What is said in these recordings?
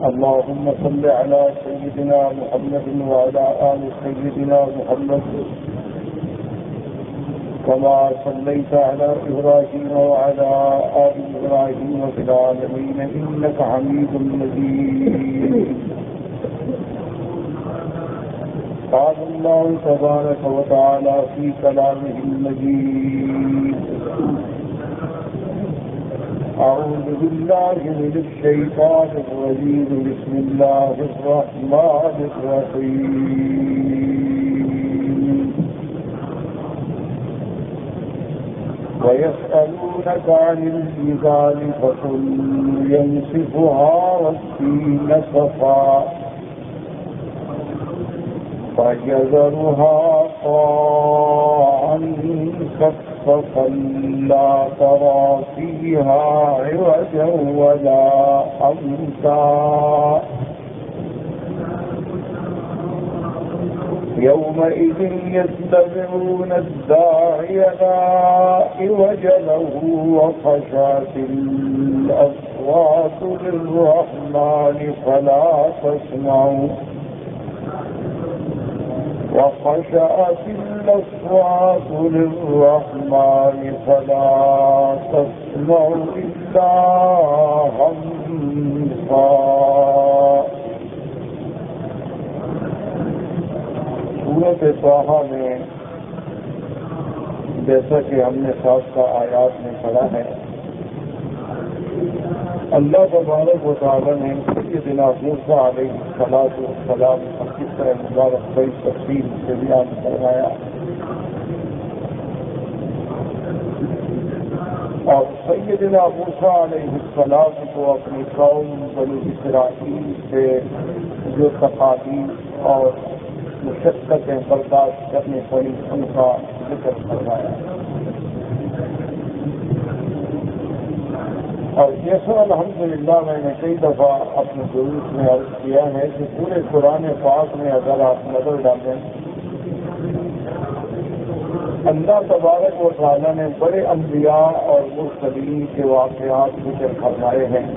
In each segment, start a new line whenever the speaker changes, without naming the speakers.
اللهم صل على سيدنا محمد وعلى آل سيدنا محمد كما صليت على إبراهيم وعلى آل إبراهيم في العالمين إنك حميد مجيد. قال الله تبارك وتعالى في كلامه المجيد: أعوذ بالله من الشيطان الرجيم. بسم الله الرحمن الرحيم. ويسألونك عن الجبال فقل ينسفها ربي نسفا فيذرها قاعا صفصفا لا ترى فيها عوجا ولا أمتا يومئذ يتبعون الداعي لا عوج له وخشعت الأصوات للرحمن فلا تسمع وخشعت الأصوات للرحمن فلا تسمع إلا همسا. سورۃ طٰہٰ میں جیسا کہ ہم نے سابقہ آیات میں پڑھا ہے، اللہ تبارک و تعالیٰ نے سیدنا موسیٰ علیہ السلام کی طرح مبارک بڑی تفصیل سے بیان کروایا، اور سیدنا موسیٰ علیہ السلام کو اپنی قوم بنی اسرائیل سے جو تقاضی اور مشقتیں برداشت کرنے پڑی ان کا ذکر کروایا. اور جیسا الحمدللہ میں نے کئی دفعہ اپنے دروس میں عرض کیا ہے کہ پورے قرآن پاک میں اگر آپ نظر ڈالیں، اللہ تبارک و تعالیٰ نے بڑے انبیاء اور مرسلین کے واقعات ذکر فرمائے ہیں،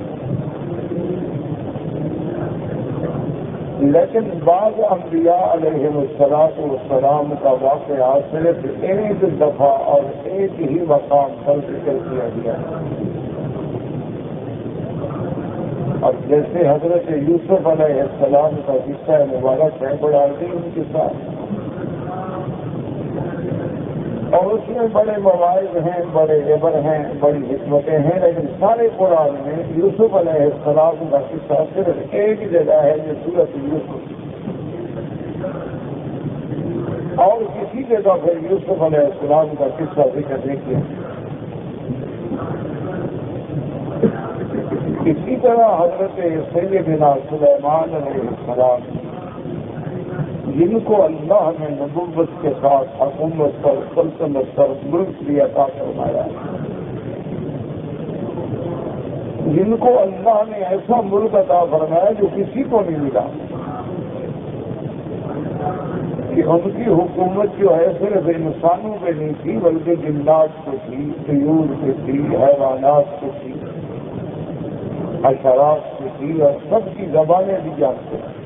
لیکن بعض انبیاء علیہ السلام کا واقعہ صرف ایک دفعہ اور ایک ہی مقام پر ذکر کیا گیا ہے. اب جیسے حضرت یوسف علیہ السلام کا قصہ مبارک ہے، بڑا عظیم قصہ، اور اس میں بڑے مواعظ ہیں، بڑے عبر ہیں، بڑی حکمتیں ہیں، لیکن سارے قرآن میں یوسف علیہ السلام کا قصہ صرف ایک جگہ ہے، جو سورۃ یوسف، اور کسی جگہ پھر یوسف علیہ السلام کا قصہ ذکر نہیں کیا. اسی طرح حضرت سیدنا سلیمان علیہ السلام، جن کو اللہ نے نبوت کے ساتھ حکومت پر، سلطنت پر، ملک بھی عطا فرمایا، جن کو اللہ نے ایسا ملک عطا فرمایا جو کسی کو نہیں ملا، کہ ان کی حکومت جو ہے صرف انسانوں پہ نہیں تھی بلکہ جنات پہ تھی، طیور پہ تھی، حیوانات پہ تھی، حشرات پہ تھی، اور سب کی زبانیں بھی جانتے ہیں.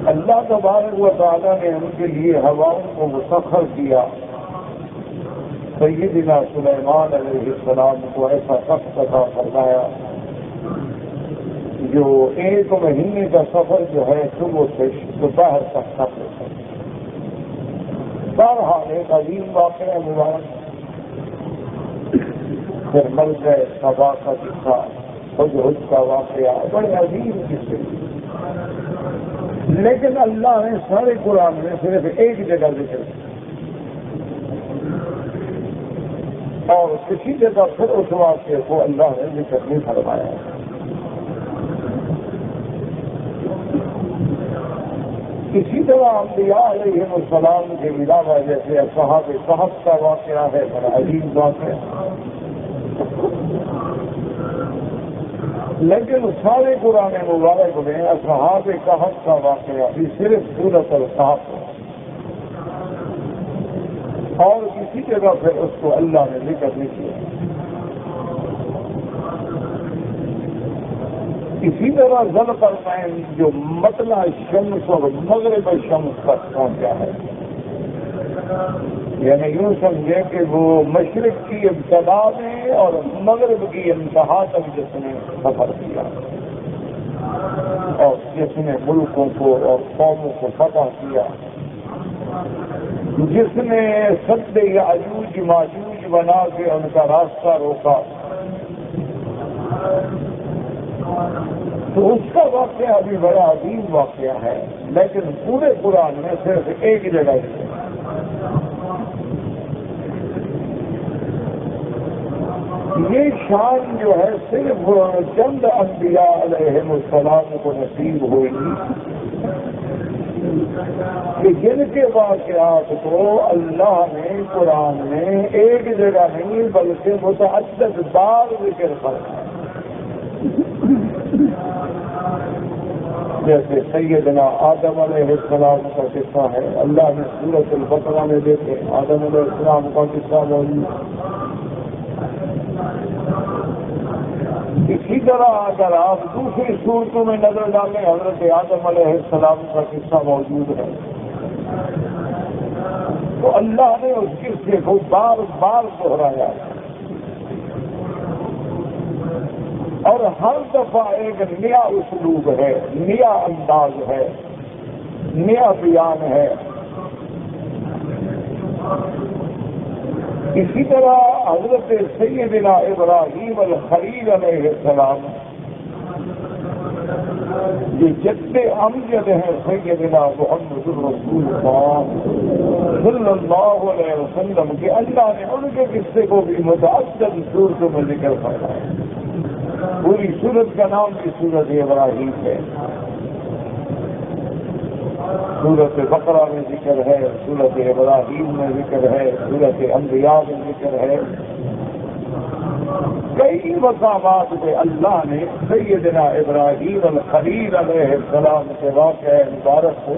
اللہ تبارک و تعالیٰ نے ان کے لیے ہواؤں کو مسخر کیا. سیدنا سلیمان علیہ السلام کو ایسا سخت عطا فرمایا جو ایک مہینے کا سفر جو ہے صبح سے دوپہر تک سفر ہے. بہرحال ایک عظیم واقعہ مبارک. پھر مل گئے سبا کا قصہ، حج کا واقعہ، بڑے عظیم قصے، لیکن اللہ نے سارے قرآن میں صرف ایک جگہ ذکر کیا، اور کسی جگہ پھر اس واقعے کو اللہ نے ذکر نہیں فرمایا. اسی طرح انبیاء علیہ السلام کے علاوہ جیسے اصحاب کہف کا واقعہ ہے، بڑا عظیم واقعہ، لیکن سارے قرآن مبارک میں اصحاب کہف کا واقعہ بھی صرف سورۃ الکہف ہے، اور کسی جگہ پھر اس کو اللہ نے ذکر نہیں کیا. اسی طرح ذوالقرنین جو مطلع شمس اور مغرب شمس تک پہنچا ہے، یعنی یوں سمجھے کہ وہ مشرق کی ابتدا میں اور مغرب کی انتہا تک جس نے سفر کیا اور جس نے ملکوں کو اور قوموں کو فتح کیا، جس نے سد یاجوج ماجوج بنا کے ان کا راستہ روکا، تو اس کا واقعہ بھی بڑا عظیم واقعہ ہے، لیکن پورے قرآن میں صرف ایک جگہ ہے۔ یہ شان جو ہے صرف چند انبیاء علیہ السلام کو نصیب ہوئی کہ جن کے واقعات کو اللہ نے قرآن میں ایک جگہ نہیں بلکہ متعدد بار ذکر کرا، جیسے سیدنا آدم علیہ السلام کا قصہ ہے، اللہ نے سورۃ البقرہ میں دیکھے آدم علیہ السلام کا قصہ موجود۔ اسی طرح اگر آپ دوسری صورتوں میں نظر ڈالیں حضرت آدم علیہ السلام کا قصہ موجود ہے، تو اللہ نے اس قصے کو بار بار دہرایا اور ہر دفعہ ایک نیا اسلوب ہے، نیا انداز ہے، نیا بیان ہے۔ اسی طرح حضرت سیدنا ابراہیم الخلیل علیہ السلام یہ جد امجد ہیں سیدنا محمد رسول اللہ صلی اللہ علیہ وسلم کے، اللہ نے ان کے قصے کو بھی متعدد صورتوں میں ذکر کرنا ہے۔ پوری سورت کا نام بھی سورت ابراہیم ہے، سورت بقرہ میں ذکر ہے، سورت ابراہیم میں ذکر ہے، سورت انبیاء میں ذکر ہے، کئی مقامات پہ اللہ نے سیدنا ابراہیم الخلیل علیہ السلام کے واقعہ مبارک کو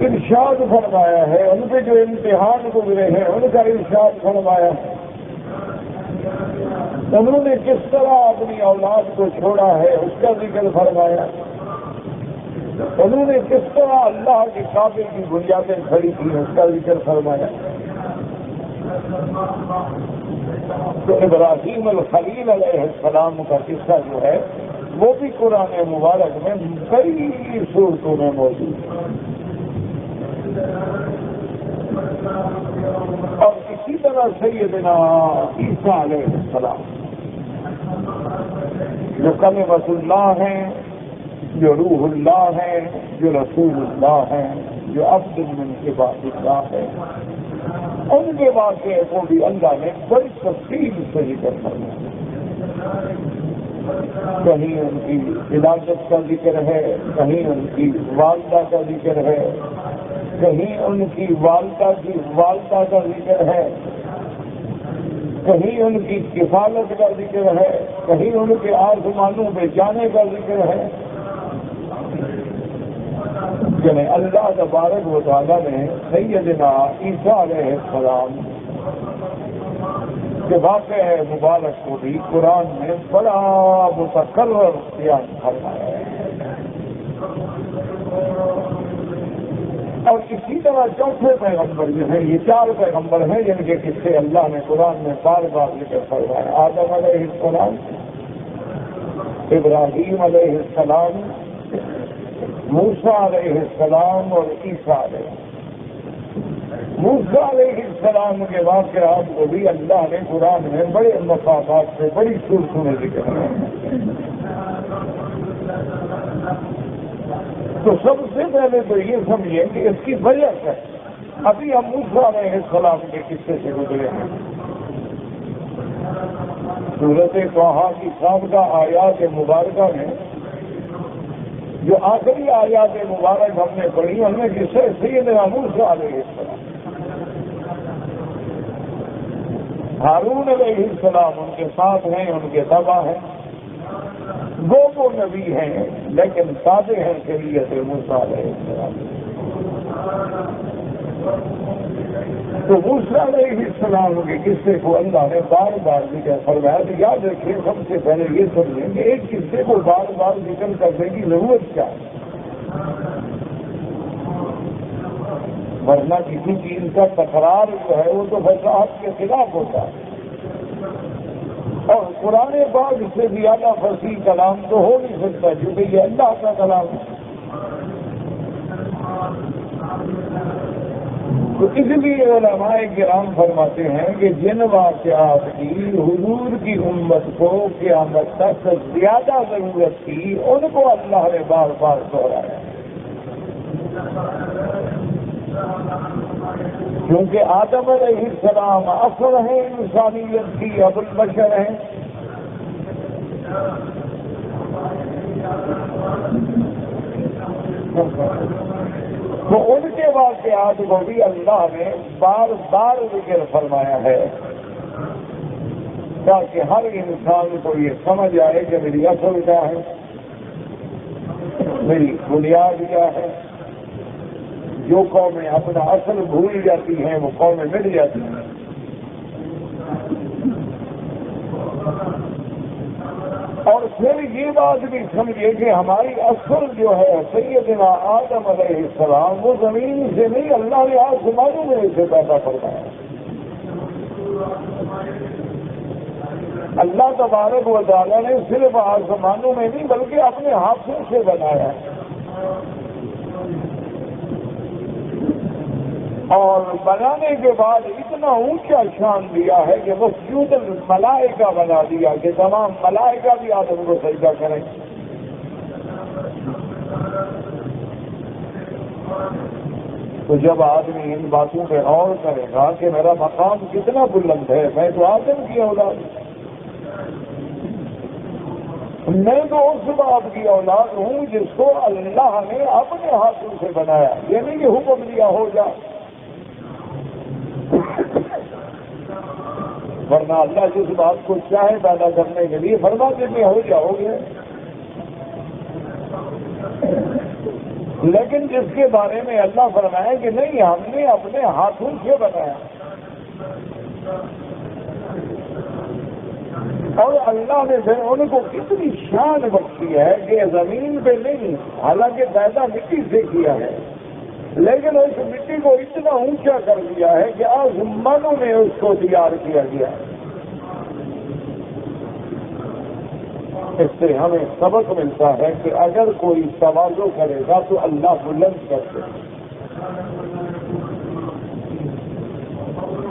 ارشاد فرمایا ہے، ان پہ جو امتحان گزرے ہیں ان کا ارشاد فرمایا ہے، انہوں نے کس طرح اپنی اولاد کو چھوڑا ہے اس کا ذکر فرمایا، انہوں نے کس طرح اللہ کے کعبے کی بنیادیں کھڑی کی اس کا ذکر فرمایا۔ تو ابراہیم الخلیل علیہ السلام کا قصہ جو ہے وہ بھی قرآن مبارک میں کئی صورتوں میں موجود ہے، اور اسی طرح سیدنا عیسیٰ علیہ السلام جو کلمۃ اللہ ہیں، جو روح اللہ ہے، جو رسول اللہ ہے، جو عبد من عباد اللہ ہے، ان کے واقعے کو بھی اللہ نے بڑی تفصیل سے ذکر کرنا، کہیں ان کی ولادت کا ذکر ہے، کہیں ان کی والدہ کا ذکر ہے، کہیں ان کی والدہ کا ذکر ہے، کہیں ان کی کفالت کا ذکر ہے، کہیں ان کے آسمانوں میں جانے کا ذکر ہے۔ یعنی اللہ تبارک و تعالیٰ نے سیدنا عیسیٰ علیہ السلام کے واقعہ مبارک کو بھی قرآن میں بڑا متکرر بیان فرمایا ہے، اور اسی طرح چوتھے پیغمبر جو ہیں، یہ 4 پیغمبر ہیں جن کے قصے اللہ نے قرآن میں بار بار ذکر فرمایا، آدم علیہ السلام، ابراہیم علیہ السلام، موسیٰ علیہ السلام اور عیسیٰ علیہ السلام۔ موسیٰ علیہ السلام کے واقعات کو بھی اللہ نے قرآن میں بڑے مقامات سے بڑی صورتوں میں ذکر کیا۔ تو سب سے پہلے تو یہ سمجھیں کہ اس کی وجہ ہے، ابھی ہم موسیٰ علیہ السلام کے قصے سے گزرے ہیں، سورۃ طٰہٰ کی 7 آیات مبارکہ میں جو آخری آیات مبارک ہم نے پڑھی ان میں قصہ سیدنا موسیٰ علیہ السلام، ہارون علیہ السلام ان کے ساتھ ہیں، ان کے تبع ہیں، وہ نبی ہیں لیکن سادے ہیں شریعت موسیٰ علیہ السلام۔ تو موسیٰ علیہ السلام کے قصے کو اللہ نے بار بار ذکر فرمایا. تو یاد رکھیں سب سے پہلے یہ سمجھیں کہ ایک قصے کو بار بار ذکر کرنے کی ضرورت کیا ہے, ورنہ کسی چیز کا تکرار جو ہے وہ تو فصاحت کے خلاف ہوتا ہے. اور قرآن پاک سے زیادہ فصیح کلام تو ہو نہیں سکتا کیونکہ یہ اللہ کا کلام ہے. تو اس لیے علماء کرام فرماتے ہیں کہ جن واقعات کی حضور کی امت کو قیامت تک زیادہ ضرورت تھی ان کو اللہ نے بار بار دہرایا, کیونکہ آدم علیہ السلام اصل ہیں انسانیت کی, ابو البشر ہیں. تو ان کے واقعات کو بھی اللہ نے بار بار ذکر فرمایا ہے تاکہ ہر انسان کو یہ سمجھ آئے کہ میری اصل کیا ہے, میری بنیاد کیا ہے. جو قومیں اپنا اصل بھول جاتی ہیں وہ قومیں مٹ جاتی ہیں. اور پھر یہ بات بھی سمجھے کہ ہماری اصل جو ہے سیدنا آدم علیہ السلام وہ زمین سے نہیں, اللہ نے آسمانوں میں اسے پیدا فرمایا. اللہ تبارک و تعالیٰ نے صرف آسمانوں میں نہیں بلکہ اپنے ہاتھوں سے بنایا ہے. اور بنانے کے بعد اتنا اونچا شان دیا ہے کہ مسجود الملائکہ بنا دیا کہ تمام ملائکہ بھی آدم کو سجدہ کریں. تو جب آدمی ان باتوں پہ غور کرے گا کہ میرا مقام کتنا بلند ہے, میں تو آدم کی اولاد, میں تو اس باپ کی اولاد ہوں جس کو اللہ نے اپنے ہاتھوں سے بنایا. یہ نہیں کہ حکم دیا ہو جا, ورنہ اللہ جس بات کو چاہے پیدا کرنے کے لیے فرما دیتے ہو جاؤ گے. لیکن جس کے بارے میں اللہ فرمایا کہ نہیں ہم نے اپنے ہاتھوں سے بنایا, اور اللہ نے پھر ان کو کتنی شان بخشی ہے کہ زمین پہ نہیں, حالانکہ پیدا مٹی سے کیا ہے, لیکن اس مٹی کو اتنا اونچا کر دیا ہے کہ آسمانوں میں اس کو تیار کیا گیا. اس سے ہمیں سبق ملتا ہے کہ اگر کوئی تواضع کرے گا تو اللہ بلند کرتے ہیں.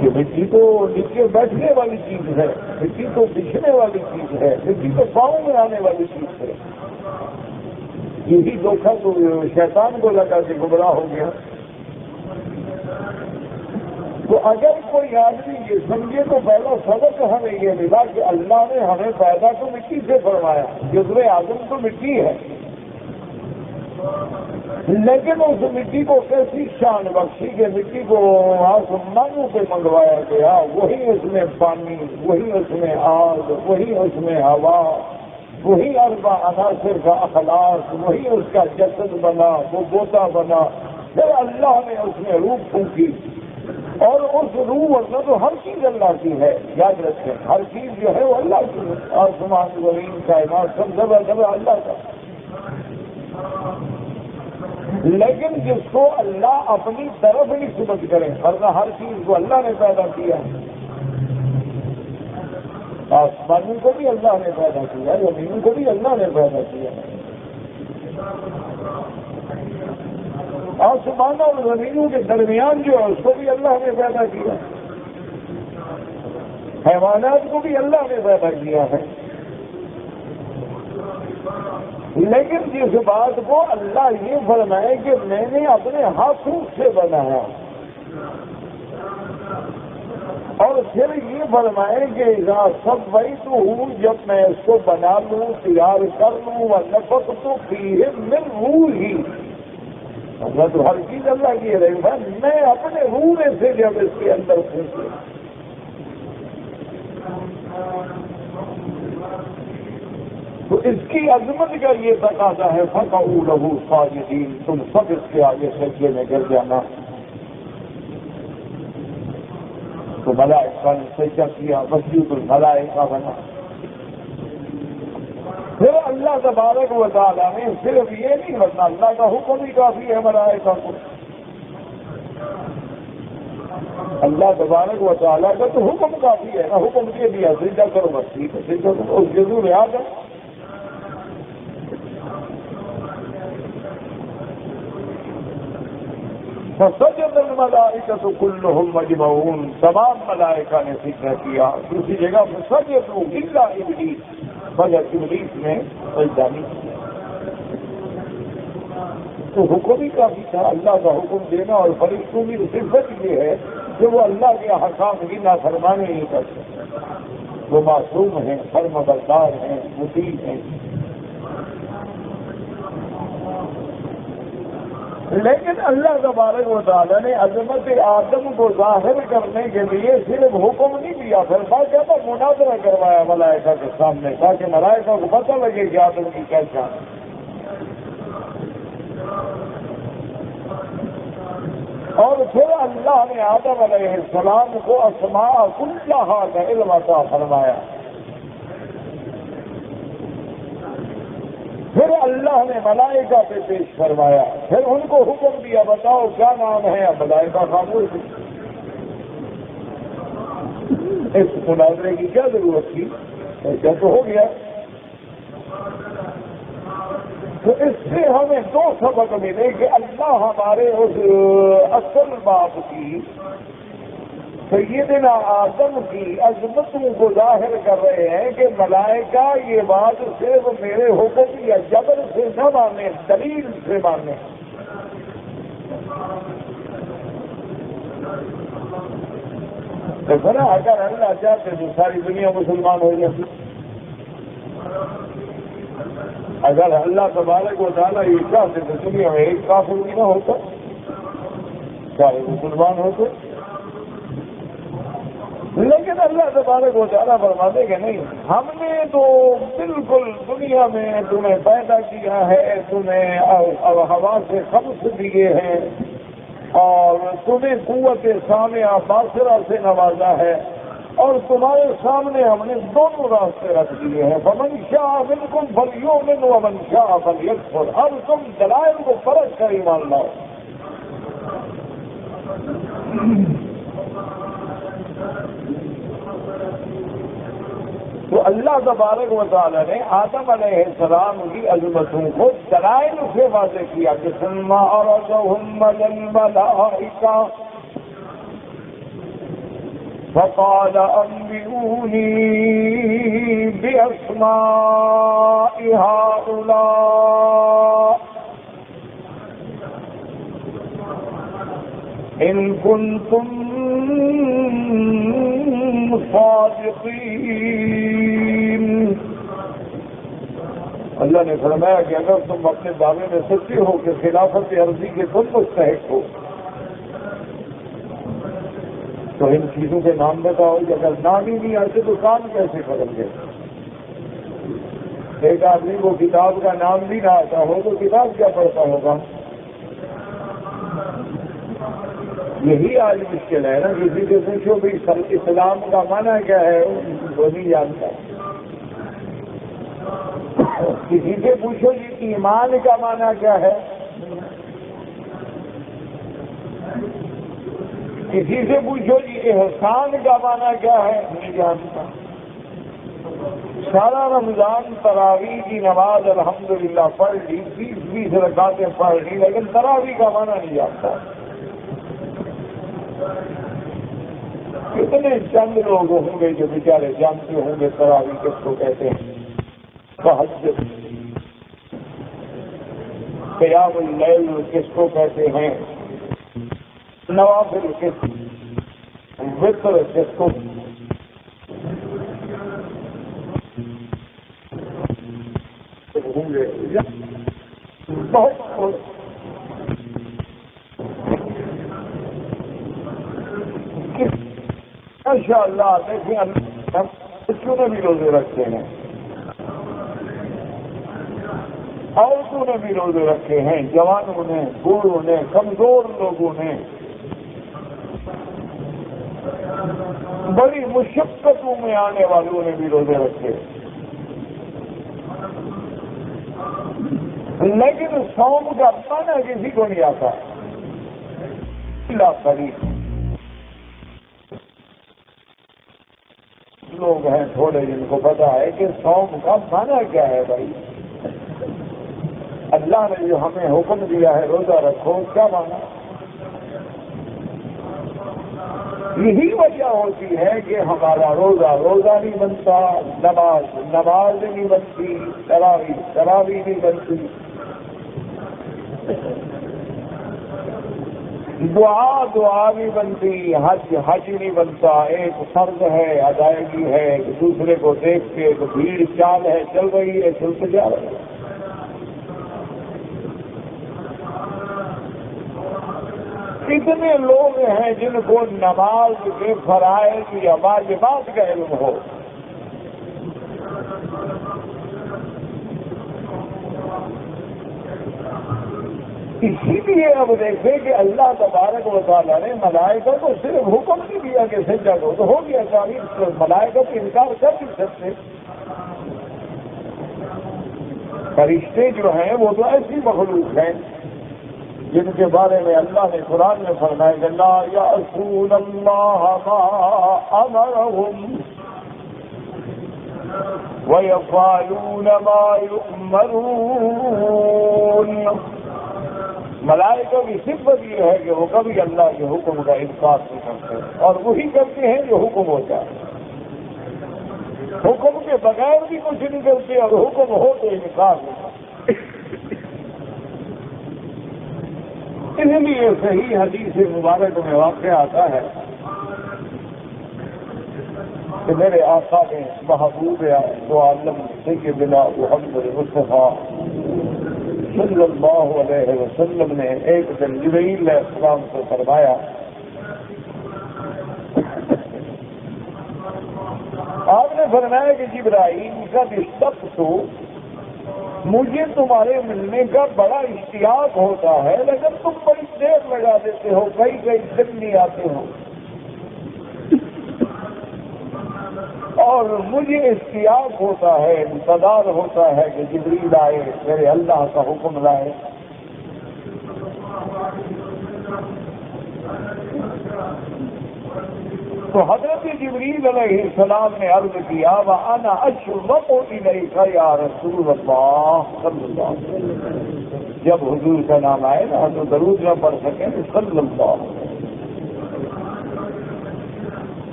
کہ مٹی تو نیچے بیٹھنے والی چیز ہے, مٹی تو بچھنے والی چیز ہے, مٹی تو پاؤں میں آنے والی چیز ہے. یہی دھوکھا تو شیطان کو لگا کہ گمراہ ہو گیا. تو اگر کوئی آدمی یہ سمجھے تو پہلا سبق ہمیں یہ ملا کہ اللہ نے ہمیں پیدا تو مٹی سے فرمایا, جزو آدم تو مٹی ہے, لیکن اس مٹی کو کیسی شان بخشی کہ مٹی کو آسمانوں پہ منگوایا گیا. وہی اس میں پانی, وہی اس میں آگ, وہی اس میں ہوا, وہی اربع عناصر کا اخلاق, وہی اس کا جسد بنا, وہ بوتا بنا. پھر اللہ نے اس میں روح پھونکی, اور اس روح ورنہ تو ہر چیز اللہ کی ہے. یاد رکھیں ہر چیز جو ہے وہ اللہ کی, آسمان زمین کائنات سب جگہ اللہ کا. لیکن جس کو اللہ اپنی طرف نسبت کرے, ورنہ ہر چیز کو اللہ نے پیدا کیا. آسمانوں کو بھی اللہ نے پیدا کیا, زمین کو بھی اللہ نے پیدا کیا. آسمان اور زمینوں کے درمیان جو ہے اس کو بھی اللہ نے پیدا کیا. حیوانات کو بھی اللہ نے پیدا کیا ہے. لیکن جس بات کو اللہ یہ فرمائے کہ میں نے اپنے ہاتھوں سے بنایا, اور پھر یہ فرمائے کہ سب وہی تو ہوں جب میں اس کو بنا لوں, تیار کر لوں, نفق تو فیہ من روحی. اللہ تو ہر چیز اللہ کی رہی ہے, میں اپنے روح میں سے جب اس کے اندر پھنسے. تو اس کی عظمت کا یہ تقاضا ہے فقعوا لہ ساجدین, تم سب اس کے آگے سجدے میں گر جانا. تو ملائکہ نے سجدہ کیا، مسجد الملائکہ بنا۔ پھر اللہ تبارک و تعالیٰ نے صرف یہ نہیں بننا، اللہ کا حکم ہی کافی ہے ملائکہ کو، اللہ تبارک و تعالیٰ کا تو حکم کافی ہے نا، حکم دے دیا سجدہ کرو بس ٹھیک ہے، سجدہ کرو، اس جزو میں آ جائے۔ فسجد الملائکۃ کلھم اجمعون، تمام ملائکہ نے سجدہ کیا۔ دوسری جگہ فسجدوا الا ابلیس، مگر ابلیس نے سجدہ نہیں کیا۔ تو حکم ہی کافی تھا، اللہ کا حکم دینا، اور فرشتوں کی صفت یہ ہے کہ وہ اللہ کے احکام کی نافرمانی نہیں کرتے، وہ معصوم ہیں، فرمانبردار ہیں، مطیع ہیں۔ لیکن اللہ تبارک و تعالیٰ نے عظمت آدم کو ظاہر کرنے کے لیے صرف حکم نہیں دیا، پھر باقاعدہ مناظرہ کروایا ملائکہ کے سامنے، تاکہ ملائکہ کو پتہ لگے کہ آدم کی کیسا ہے۔ اور پھر اللہ نے آدم علیہ السلام کو اسماء کلھا کا علم عطا فرمایا۔ پھر اللہ نے ملائکہ پہ پیش فرمایا، پھر ان کو حکم دیا بتاؤ کیا نام ہے، ملائکہ خاموش۔ اس مناظرے کی کیا ضرورت تھی، ایسا تو ہو گیا۔ تو اس سے ہمیں دو سبق ملے کہ اللہ ہمارے اس اصل باپ کی، سیدنا آدم کی عظمتوں کو ظاہر کر رہے ہیں کہ ملائکہ یہ بات صرف میرے حکم یا جبر سے نہ مانے، دلیل سے مانے۔ تو نا اگر اللہ چاہتے تو ساری دنیا مسلمان ہو جاتی، اگر اللہ تبارک و تعالیٰ یہ چاہتے تو دنیا میں ایک کافر بھی نہ ہوتا، سارے مسلمان ہوتے۔ لیکن اللہ تبارک و تعالیٰ فرماتے کہ نہیں، ہم نے تو بالکل دنیا میں تمہیں پیدا کیا ہے، تمہیں ہوا سے خبز دیے ہیں، اور تمہیں قوت سامعہ باصرہ سے نوازا ہے، اور تمہارے سامنے ہم نے دونوں راستے رکھ دیے ہیں، فمن شاء منکم فلیؤمن ومن شاء فلیکفر، اب تم دلائل کو پرکھ کر ایمان لاؤ۔ تو اللہ تبارک و تعالیٰ نے آدم علیہ السلام کی عظمتوں کو دلائل سے واضح کیا کہ ثم عرضهم علی الملائکہ فقال انبئونی باسماء هؤلاء ان کنتم صادقین۔ اللہ نے فرمایا کہ اگر تم اپنے دعوے میں سچے ہو کہ خلافت عرضی کے تم مستحق ہو تو ان چیزوں کے نام بتاؤ، اگر نام ہی نہیں آتے تو کام کیسے کریں گے؟ ایک آدمی کو کتاب کا نام بھی نہ آتا ہو تو کتاب کیا پڑھتا ہوگا؟ یہی آج مشکل ہے نا، کسی سے پوچھو بھی اسلام کا معنی کیا ہے، وہ نہیں جانتا۔ کسی سے پوچھو جی ایمان کا معنی کیا ہے، کسی سے پوچھو جی احسان کا معنی کیا ہے، نہیں جانتا۔ سارا رمضان تراویح کی نماز الحمدللہ پڑھ لی، 20 رکعتیں پڑھ لی، لیکن تراویح کا معنی نہیں جانتا۔ کتنے چند لوگ ہوں گے جو بیچارے جانتے ہوں گے تراویح کس کو کہتے ہیں، تہجد، قیام اللیل کس کو کہتے ہیں، نوافل کس، وتر کس کو، ہوں گے بہت ماشاء اللہ۔ دیکھیں ہم بچوں نے بھی روزے رکھتے ہیں، عورتوں نے بھی روزے رکھے ہیں، جوانوں نے، بوڑھوں نے، کمزور لوگوں نے۔ بڑی مشقتوں میں آنے والوں نے بھی روزے رکھے، لیکن صوم کا معنی کسی کو نہیں آتا، قریب لوگ ہیں تھوڑے جن کو پتا ہے کہ صوم کا معنی کیا ہے بھائی۔ اللہ نے جو ہمیں حکم دیا ہے روزہ رکھو، کیا مانا؟ یہی وجہ ہوتی ہے کہ ہمارا روزہ نہیں بنتا، نماز نہیں بنتی، تراویح نہیں بنتی، دعا نہیں بنتی، حج نہیں بنتا۔ ایک فرض ہے، ادائیگی ہے، ایک دوسرے کو دیکھ کے ایک بھیڑ چال ہے، چل رہی ہے، چلتے جا رہے ہیں۔ کتنے لوگ ہیں جن کو نماز کے فرائض یا واجبات کا علم ہو، اسی لیے اب دیکھیں کہ اللہ تبارک و تعالیٰ نے ملائکہ کو صرف حکم نہیں دیا کہ سجدہ کرو تو ہو گیا تعریف، ملائکہ تو انکار کر نہیں سکتے۔ فرشتے جو ہیں وہ تو ایسی مخلوق ہیں جن کے بارے میں اللہ نے قرآن میں فرمایا کہ لا یعصون اللہ ما امرهم ویفعلون ما یؤمرون۔ ملائکہ کی صفت یہ ہے کہ وہ کبھی اللہ کے حکم کا انکار نہیں کرتے اور وہی کرتے ہیں جو حکم ہوتا ہے، حکم کے بغیر بھی کچھ نہیں کرتے اور حکم ہو تو انکار نہیں کرتے۔ اس لیے صحیح حدیث مبارک میں واقع آتا ہے کہ میرے آقا نے محبوب دو عالم سیدنا محمد مصطفیٰ صلی اللہ علیہ وسلم نے ایک دن جبرائیل علیہ السلام کو فرمایا، آپ نے فرمایا کہ جبرائیل کا اشتق تو مجھے تمہارے ملنے کا بڑا اشتیاق ہوتا ہے، لیکن تم بڑی دیر لگا دیتے ہو، کئی دن نہیں آتے ہو، اور مجھے اشتیاق ہوتا ہے، انتظار ہوتا ہے کہ جبریل آئے، میرے اللہ کا حکم لائے۔ تو حضرت جبریل علیہ السلام نے عرض کیا وَأَنَا أَشْوَقُ إِلَيْكَ يَا رسول اللہ صلی اللہ علیہ وسلم۔ جب حضور کا نام آئے نا تو درود نہ پڑھ سکیں تو صلی اللہ علیہ وسلم،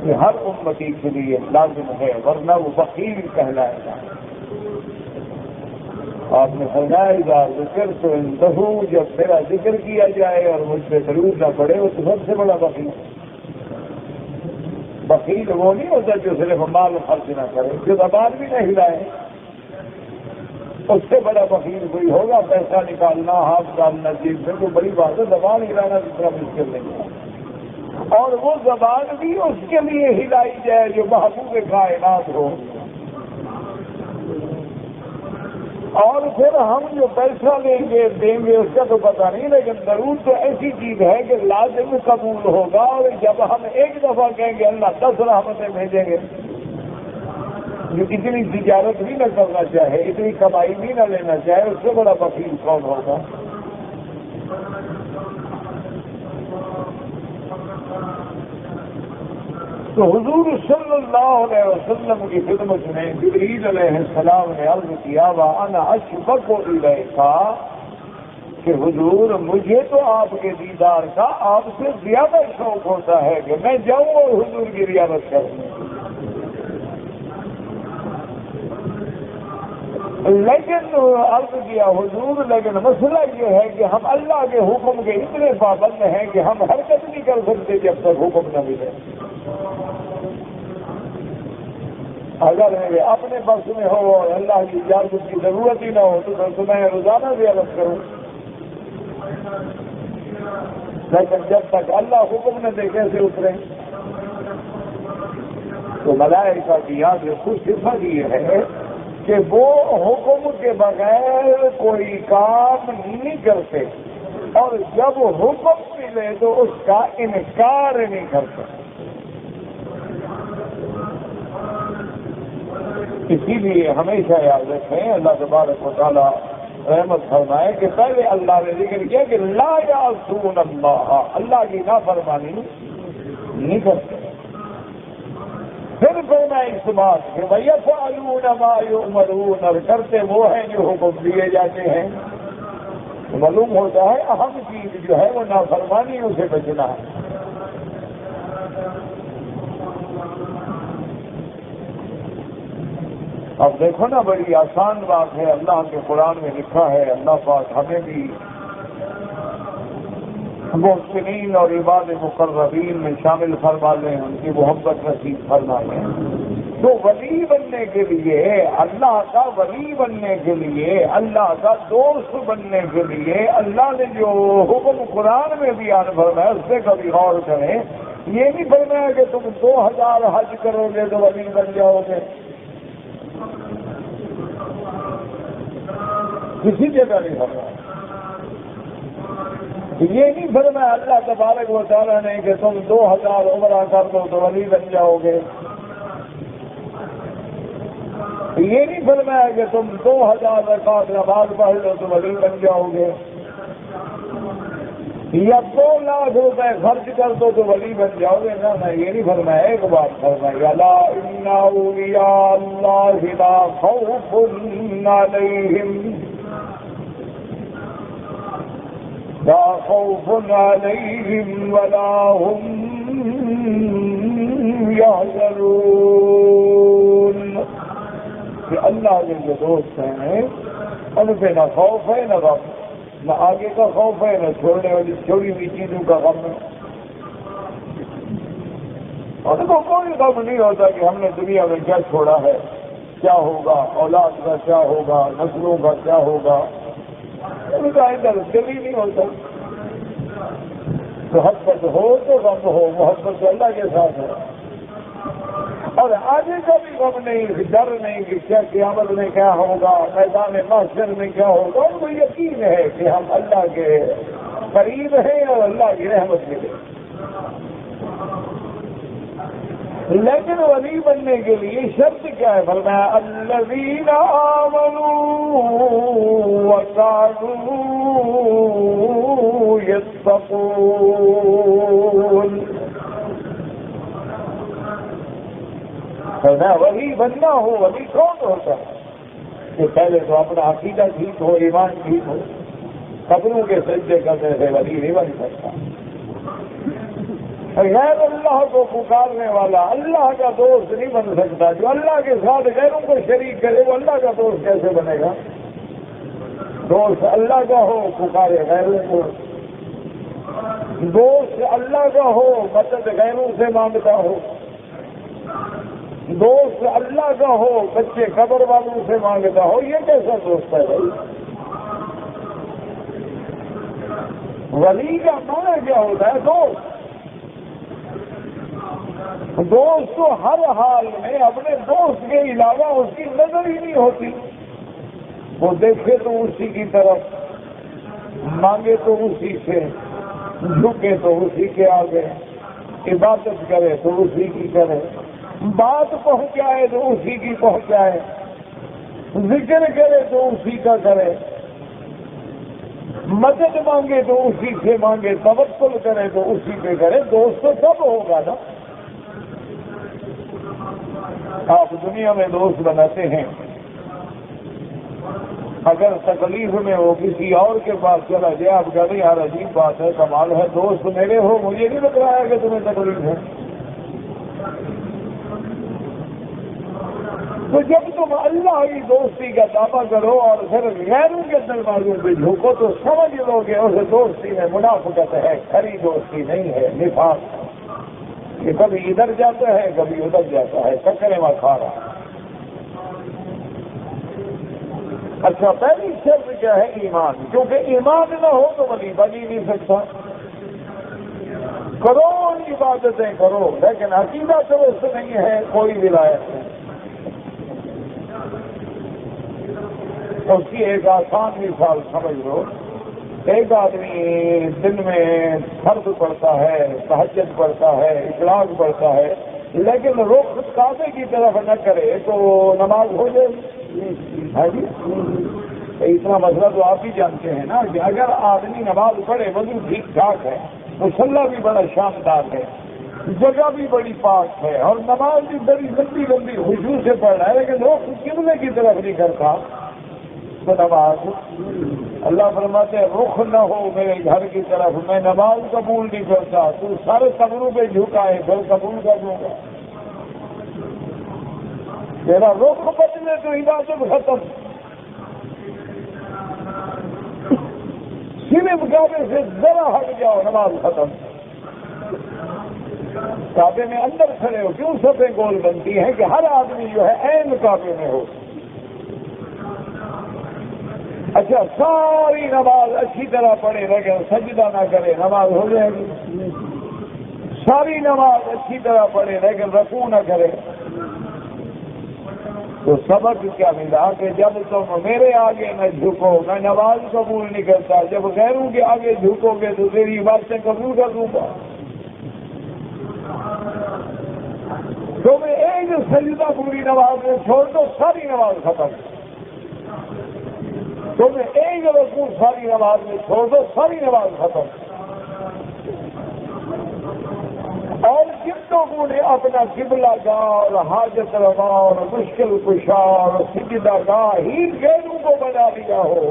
یہ ہر امتی کے لیے لازم ہے، ورنہ وہ بخیل کہلائے گا۔ آپ نے فرمایا اذا ذکر تو اندہو، جب میرا ذکر کیا جائے اور مجھ پہ درود نہ پڑے وہ تو سب سے بڑا بخیل۔ بخیل وہ نہیں ہوتا جو صرف مال خرچ نہ کرے، جو زبان بھی نہ ہلائے، اس سے بڑا بخیل کوئی ہوگا؟ پیسہ نکالنا، ہاتھ ڈالنا جیب میں تو بڑی بات ہے، زبان ہلانا دوسرا مشکل نہیں ہے، اور وہ زبان بھی اس کے لیے ہلائی جائے جو محبوب کائنات ہو۔ اور پھر ہم جو پیسہ دیں گے اس کا تو پتہ نہیں، لیکن درود تو ایسی چیز ہے کہ لازم قبول ہوگا، اور جب ہم ایک دفعہ کہیں گے اللہ 10 رحمتیں بھیجیں گے، جو اتنی تجارت بھی نہ کرنا چاہے، اتنی کمائی بھی نہ لینا چاہے، اس سے بڑا بخیل کون ہوگا؟ تو حضور صلی اللہ علیہ وسلم کی خدمت میں جبریل علیہ السلام نے عرض کیا وَأَنَا أَشْفَقُ إِلَيْكَ کہ حضور مجھے تو آپ کے دیدار کا آپ سے زیادہ شوق ہوتا ہے کہ میں جاؤں اور حضور کی ریاضت کروں، لیکن عرض کیا حضور لیکن مسئلہ یہ ہے کہ ہم اللہ کے حکم کے اتنے پابند ہیں کہ ہم حرکت نہیں کر سکتے جب تک حکم نہ ملے۔ اگر میرے اپنے بس میں ہو اور اللہ کی اجازت کی ضرورت ہی نہ ہو تو میں روزانہ ریاضت کروں، لیکن جب تک اللہ حکم نہ دے کیسے اترے؟ تو ملائکہ کی یاد سے خوش صفت یہ ہے کہ وہ حکم کے بغیر کوئی کام نہیں کرتے، اور جب حکم ملے تو اس کا انکار نہیں کرتے۔ اسی لیے ہمیشہ یاد رکھیں اللہ تبارک و تعالیٰ رحمت فرمائے کہ پہلے اللہ نے ذکر کیا کہ لا یعصون اللہ، اللہ کی نافرمانی نہیں کرتے. پھر فرمایا اس بات کہ وَيَفْعَلُونَ مَا يُؤْمَرُونَ، اور کرتے وہ ہیں جو حکم دیے جاتے ہیں. معلوم ہوتا ہے اہم چیز جو ہے وہ نافرمانیوں سے بچنا ہے. اب دیکھو نا بڑی آسان بات ہے، اللہ کے قرآن میں لکھا ہے، اللہ پاک ہمیں بھی محسنین اور عباد مقربین میں شامل فرما لیں، ان کی محبت نصیب فرما لیں. تو ولی بننے کے لیے، اللہ کا ولی بننے کے لیے، اللہ کا دوست بننے کے لیے اللہ نے جو حکم قرآن میں بیان فرمایا اس سے کبھی غور کریں. یہ نہیں فرمایا کہ تم 2000 حج کرو گے تو ولی بن جاؤ گے، کسی جگہ نہیں فرمایا. یہ نہیں فرمایا اللہ تبارک و تعالیٰ نے کہ تم 2000 عمرہ کر دو تو ولی بن جاؤ گے. یہ نہیں فرمایا کہ تم 2000 رکعت نماز پڑھ لو تو ولی بن جاؤ گے، یا 2 لاکھ روپے خرچ کر دو تو ولی بن جاؤ گے. نہ یہ نہیں فرمایا. ایک بات فرمائی، الا ان اولیاء اللہ لا خوف علیہم لا خوف علیہم ولا هم یحزنون. کہ اللہ کے جو دوست ہیں ان پہ نہ خوف ہے نہ غم، نہ آگے کا خوف ہے نہ چھوڑنے والی چھوڑی ہوئی چیزوں کا غم ہے. اور ان کو کوئی غم نہیں ہوتا کہ ہم نے دنیا میں کیا چھوڑا ہے، کیا ہوگا، اولاد کا کیا ہوگا، نسلوں کا کیا ہوگا. ان کا ادھر دل ہی نہیں ہوتا. محبت ہو تو غم ہو، محبت تو اللہ کے ساتھ ہے. اور آگے کا بھی غم نہیں، ڈر نہیں کہ کیا قیامت میں کیا ہوگا، میدان محشر میں کیا ہوگا. ان کو یقین ہے کہ ہم اللہ کے قریب ہیں اور اللہ کی رحمت ملے. لیکن ولی بننے کے لیے شرط کیا ہے؟ فرمایا الذین آمنوا وکانوا یتقون. فرمایا ولی بننا ہو. ولی کون ہوتا ہے؟ کہ پہلے تو اپنا عقیدہ ٹھیک ہو، ایمان ٹھیک ہو. قبروں کے سجدے کرنے سے ولی نہیں بن سکتا. غیر اللہ کو پکارنے والا اللہ کا دوست نہیں بن سکتا. جو اللہ کے ساتھ غیروں کو شریک کرے وہ اللہ کا دوست کیسے بنے گا؟ دوست اللہ کا ہو پکارے غیروں کو، دوست اللہ کا ہو مدد غیروں سے مانگتا ہو، دوست اللہ کا ہو بچے قبر والوں سے مانگتا ہو. یہ کیسا دوست ہے بھائی؟ ولی کا معنی کیا ہوتا ہے؟ دوست. دوست تو ہر حال میں اپنے دوست کے علاوہ اس کی نظر ہی نہیں ہوتی. وہ دیکھے تو اسی کی طرف، مانگے تو اسی سے، جھکے تو اسی کے آگے، عبادت کرے تو اسی کی کرے، بات پہنچائے تو اسی کی پہنچائے، ذکر کرے تو اسی کا کرے، مدد مانگے تو اسی سے مانگے، توکل کرے تو اسی پہ کرے. دوست تو سب ہوگا نا. آپ دنیا میں دوست بناتے ہیں، اگر تکلیف میں وہ کسی اور کے پاس چلا جائے آپ کہتے ہیں یار عجیب بات ہے، کمال ہے، دوست میرے ہو، مجھے نہیں بتایا کہ تمہیں تکلیف ہے. تو جب تم اللہ کی دوستی کا دعویٰ کرو اور پھر غیروں کے دروازوں پہ جھوکو تو سمجھ لو گے اسے دوستی میں منافقت ہے، کھری دوستی نہیں ہے، نفاق ہے. کہ کبھی ادھر جاتا ہے کبھی ادھر جاتا ہے، چکرے میں کھا رہا. اچھا پہلی شرط کیا ہے؟ ایمان. کیونکہ ایمان نہ ہو تو ولی بن ہی نہیں سکتا. کروڑ عبادتیں کرو لیکن عقیدہ درست نہیں ہے، کوئی ولایت نہیں. اس کی ایک آسان مثال سمجھ لو. ایک آدمی دن میں فرض پڑھتا ہے، تہجد پڑھتا ہے، اخلاص پڑھتا ہے، لیکن رخ کعبے کی طرف نہ کرے تو نماز ہو جائے گی. اتنا مسئلہ تو آپ ہی جانتے ہیں نا کہ اگر آدمی نماز پڑھے وضو ٹھیک ٹھاک ہے، مصلی بھی بڑا شاندار ہے، جگہ بھی بڑی پاک ہے، اور نماز بھی بڑی لمبی لمبی خشوع سے پڑھ رہا ہے، لیکن رخ قبلے کی طرف نہیں کرتا تو نماز، اللہ فرماتے ہیں رخ نہ ہو میرے گھر کی طرف، میں نماز قبول نہیں کرتا. تو سارے قبروں پہ جھکا ہے پھر قبول کر دوں گا. تیرا رخ بدلے تو عبادت ختم. صرف کعبے سے ذرا ہٹ جاؤ نماز ختم. کعبے میں اندر کھڑے ہو کیوں صفیں گول بنتی ہیں کہ ہر آدمی جو ہے عین کعبے میں ہو. اچھا ساری نماز اچھی طرح پڑھے لیکن سجدہ نہ کرے نماز ہو جائے گی. ساری نماز اچھی طرح پڑھے لیکن رکوع نہ کرے تو سبق کیا ملا کہ جب تم میرے آگے نہ جھکو میں نماز قبول نہیں کرتا، جب غیروں کے آگے جھکو گے تو تیری باتیں قبول کر دوں گا. تو میں ایک سجدہ پوری نماز میں چھوڑ دو ساری نماز ختم. تو میں ایک رکوع ساری نماز میں چھوڑ دو ساری نماز ختم. اور جن لوگوں نے اپنا قبلہ گاہ اور حاجت روا اور مشکل کشا اور سجدہ گاہ ہی غیروں کو بنا لیا ہو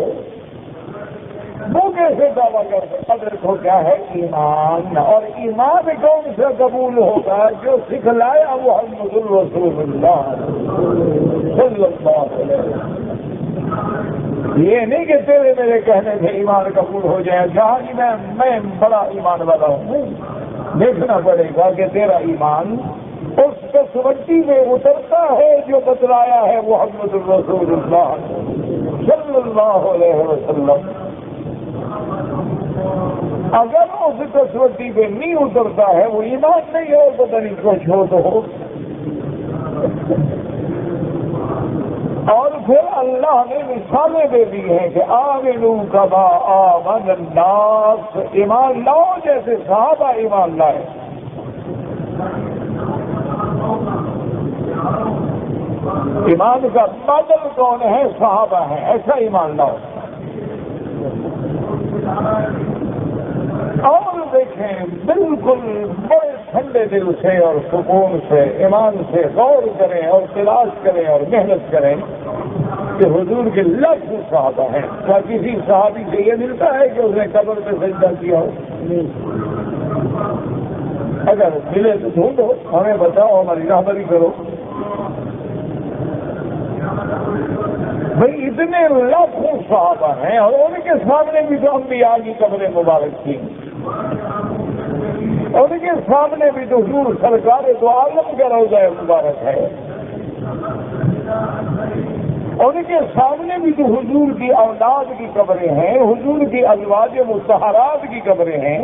وہ کیسے دعویٰ کرتے؟ اب دیکھو کیا ہے ایمان. اور ایمان کون سے قبول ہوگا؟ جو سکھلایا محمد الرسول اللہ صلی اللہ علیہ وسلم. یہ نہیں کہ تیرے میرے کہنے سے ایمان قبول ہو جائے. جہاں جی میں بڑا ایمان والا ہوں، دیکھنا پڑے گا کہ تیرا ایمان اس کسوٹی میں اترتا ہے جو بتلایا ہے محمد الرسول اللہ صلی اللہ علیہ وسلم. اگر اس کسوٹی پہ نہیں اترتا ہے وہ ایمان نہیں ہے، پتہ نہیں کچھ ہو تو ہو. اور پھر اللہ نے مثالیں دے دی ہیں کہ آمنوا کما آمن الناس، ایمان لاؤ جیسے صحابہ ایمان لائے. ایمان کا ماڈل کون ہے؟ صحابہ ہیں. ایسا ایمان لاؤ. اور دیکھیں بالکل بڑے ٹھنڈے دل سے اور سکون سے ایمان سے غور کریں اور تلاش کریں اور محنت کریں کہ حضور کے لاکھوں صحابہ ہیں. کیا کسی صحابی سے یہ ملتا ہے کہ اس نے قبر پہ سجدہ کیا ہو؟ اگر ملے تو ڈھونڈو، ہمیں بتاؤ، ہماری رہبری کرو. بھائی اتنے لاکھوں صحابہ ہیں اور ان کے سامنے بھی تو انبیاء کی قبریں مبارک تھی. ان کے سامنے بھی تو حضور سرکار دو عالم کا روضہ مبارک ہے. ان کے سامنے بھی تو حضور کی اولاد کی قبریں ہیں، حضور کی ازواج مطہرات کی قبریں ہیں.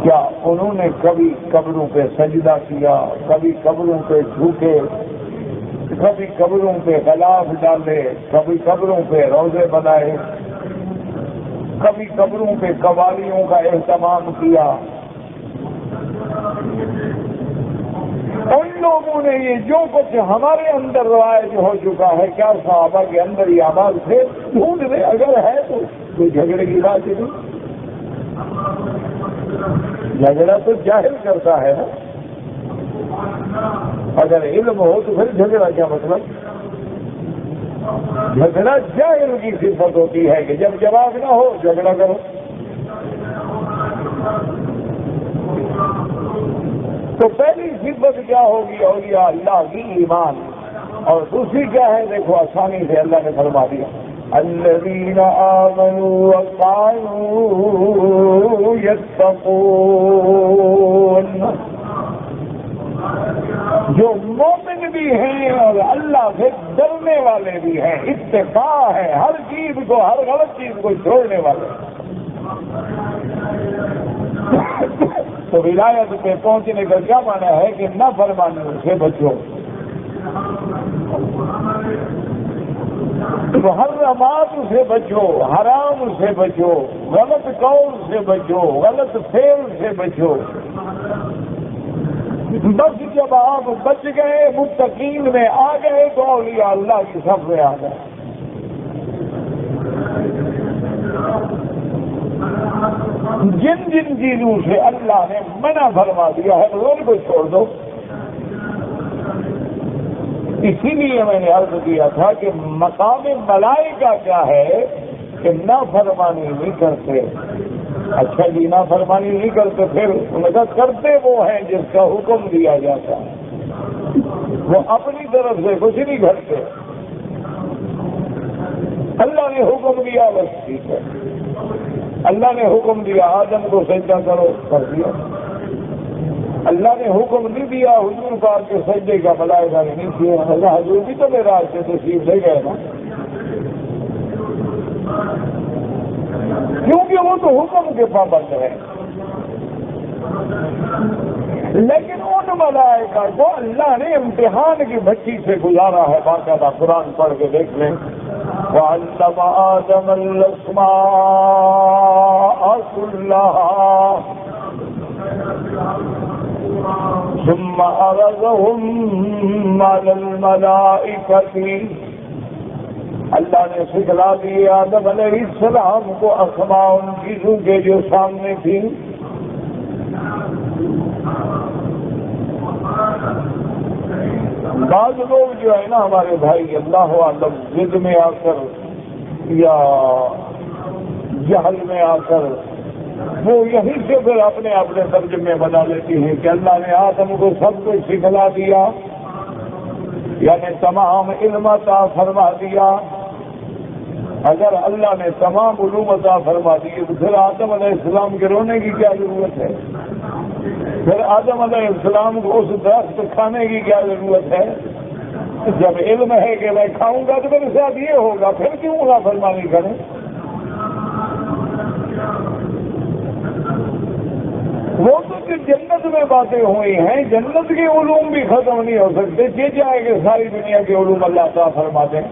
کیا انہوں نے کبھی قبروں پہ سجدہ کیا؟ کبھی قبروں پہ جھوکے؟ کبھی قبروں پہ غلاف ڈالے؟ کبھی قبروں پہ روزے بنائے؟ کبھی قبروں پہ قوالیوں کا اہتمام کیا؟ ان لوگوں نے یہ جو کچھ ہمارے اندر رائج ہو چکا ہے کیا صحابہ کے اندر یہ آواز سے ڈھونڈ لے؟ اگر ہے تو کوئی جھگڑے کی بات نہیں. جھگڑا تو جاہل کرتا ہے نا. اگر علم ہو تو پھر جھگڑا کیا مطلب؟ جھگڑا جاہل کی صفت ہوتی ہے کہ جب جواب نہ ہو جھگڑا کرو. تو پہلی صفت کیا ہوگی؟ اولیاء اللہ کی ایمان. اور دوسری کیا ہے؟ دیکھو آسانی سے اللہ نے فرما دیا الذین آمنوا وكانوا يتقون. جو مومن بھی ہیں اور اللہ سے ڈرنے والے بھی ہیں. اتقاء ہے ہر چیز کو، ہر غلط چیز کو چھوڑنے والے. تو ولایت پہ پہنچنے کا کیا معنی ہے کہ نافرمانیوں سے بچو، محرمات سے بچو، حرام سے بچو، غلط قول سے بچو، غلط فعل سے بچو. بس جب آپ بچ گئے، متقین میں آ گئے، تو اولیاء اللہ کی صف میں آ گئے۔ جن جن چیزوں سے اللہ نے منع فرما دیا ہے ان کو چھوڑ دو۔ اسی لیے میں نے عرض کیا تھا کہ مقام ملائکہ کیا ہے کہ نافرمانی نہیں کرتے۔ اچھا جی، نافرمانی نہیں کرتے، پھر ان کا کرتے وہ ہیں جس کا حکم دیا جاتا ہے، وہ اپنی طرف سے کچھ نہیں کرتے۔ اللہ نے حکم دیا بس ٹھیک ہے، اللہ نے حکم دیا آدم کو سجدہ کرو، کر دیا۔ اللہ نے حکم نہیں دیا حضور پاک کے سجدے کا، ملائکہ نے نہیں کیا۔ اللہ حضور بھی تو میرا سے تشریف لے گئے نا، کیونکہ وہ تو حکم کے پابند ہے۔ لیکن ان ملائکہ کو اللہ نے امتحان کی بھٹی سے گزارا ہے، باقاعدہ قرآن پڑھ کے دیکھ لیں۔ وَعَلَّمَ آدَمَ الْأَسْمَاءَ كُلَّهَا ثُمَّ عَرَضَهُمْ عَلَى الْمَلَائِكَةِ۔ اللہ نے سکھلا دی آدم علیہ السلام کو اسماء ان چیزوں کے جو سامنے تھی۔ بعض لوگ جو ہے نا ہمارے بھائی، اللہ عالم، ضد میں آ کر یا جہل میں آ کر وہ یہیں سے پھر اپنے اپنے ترجمے بنا لیتی ہیں کہ اللہ نے آدم کو سب کچھ سکھلا دیا، یعنی تمام علم عطا فرما دیا۔ اگر اللہ نے تمام علوم عطا فرما دیے تو پھر آدم علیہ السلام کے رونے کی کیا ضرورت ہے؟ پھر آدم علیہ السلام کو اس درخت کھانے کی کیا ضرورت ہے؟ جب علم ہے کہ میں کھاؤں گا تو میرے ساتھ یہ ہوگا، پھر کیوں نافرمانی کریں؟ وہ تو جنت میں باتیں ہوئی ہیں، جنت کے علوم بھی ختم نہیں ہو سکتے، یہ چاہے کہ ساری دنیا کے علوم اللہ تعالیٰ فرما دیں۔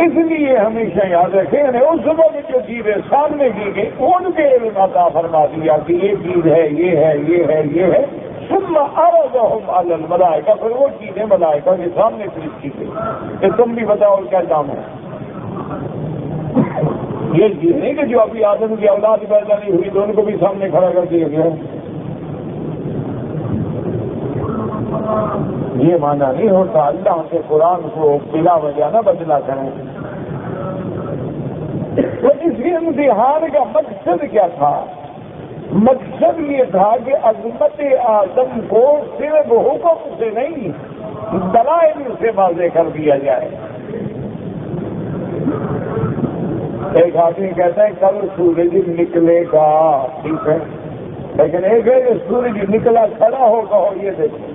اس لیے ہمیشہ یاد رکھیں، اس وقت جو چیزیں سامنے کی گئی ان کے علم عطا فرما دیا کہ یہ چیز ہے، یہ ہے، یہ ہے، یہ ہے۔ ثم عرضهم على الملائکہ، پھر وہ چیزیں ملائکہ کے سامنے پیش کی گئی کہ تم بھی بتاؤ کیا کام ہے۔ یہ چیز نہیں کہ جو ابھی آدم کی اولاد پیدا نہیں ہوئی تو ان کو بھی سامنے کھڑا کر دیا گیا۔ یہ معنی نہیں ہوتا اللہ کے قرآن کو بلا وجہ نہ بدلا کریں۔ تو اس امتحان کا مقصد کیا تھا؟ مقصد یہ تھا کہ عظمت آدم کو صرف حکم سے نہیں دلائل سے واضح کر دیا جائے۔ ایک آدمی کہتا ہے کل سورج نکلے گا، ٹھیک ہے، لیکن ایک ہے کہ سورج نکلا کھڑا ہوگا اور یہ دیکھو۔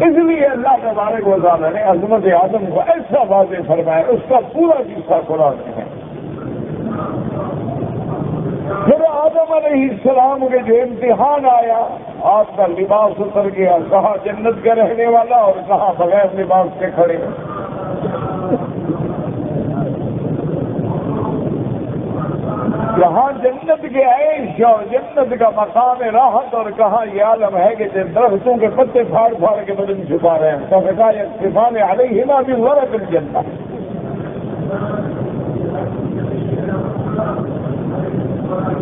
اس لیے اللہ تبارک و تعالیٰ نے عظمت آدم کو ایسا واضح فرمایا، اس کا پورا قصہ قرآن میں ہے۔ پھر آدم علیہ السلام کے جو امتحان آیا، آپ کا لباس اتر گیا، کہاں جنت کا رہنے والا اور کہاں بغیر لباس کے کھڑے۔ کہاں جنت کے عیش اور جنت کا مقام راحت، اور کہاں یہ عالم ہے کہ درختوں کے پتے پھاڑ پھاڑ کے بدن چھپا رہے ہیں۔ فَفَقَايَ عَلَيْهِمَا مِنْ وَرَقِ الْجَنَّةِ۔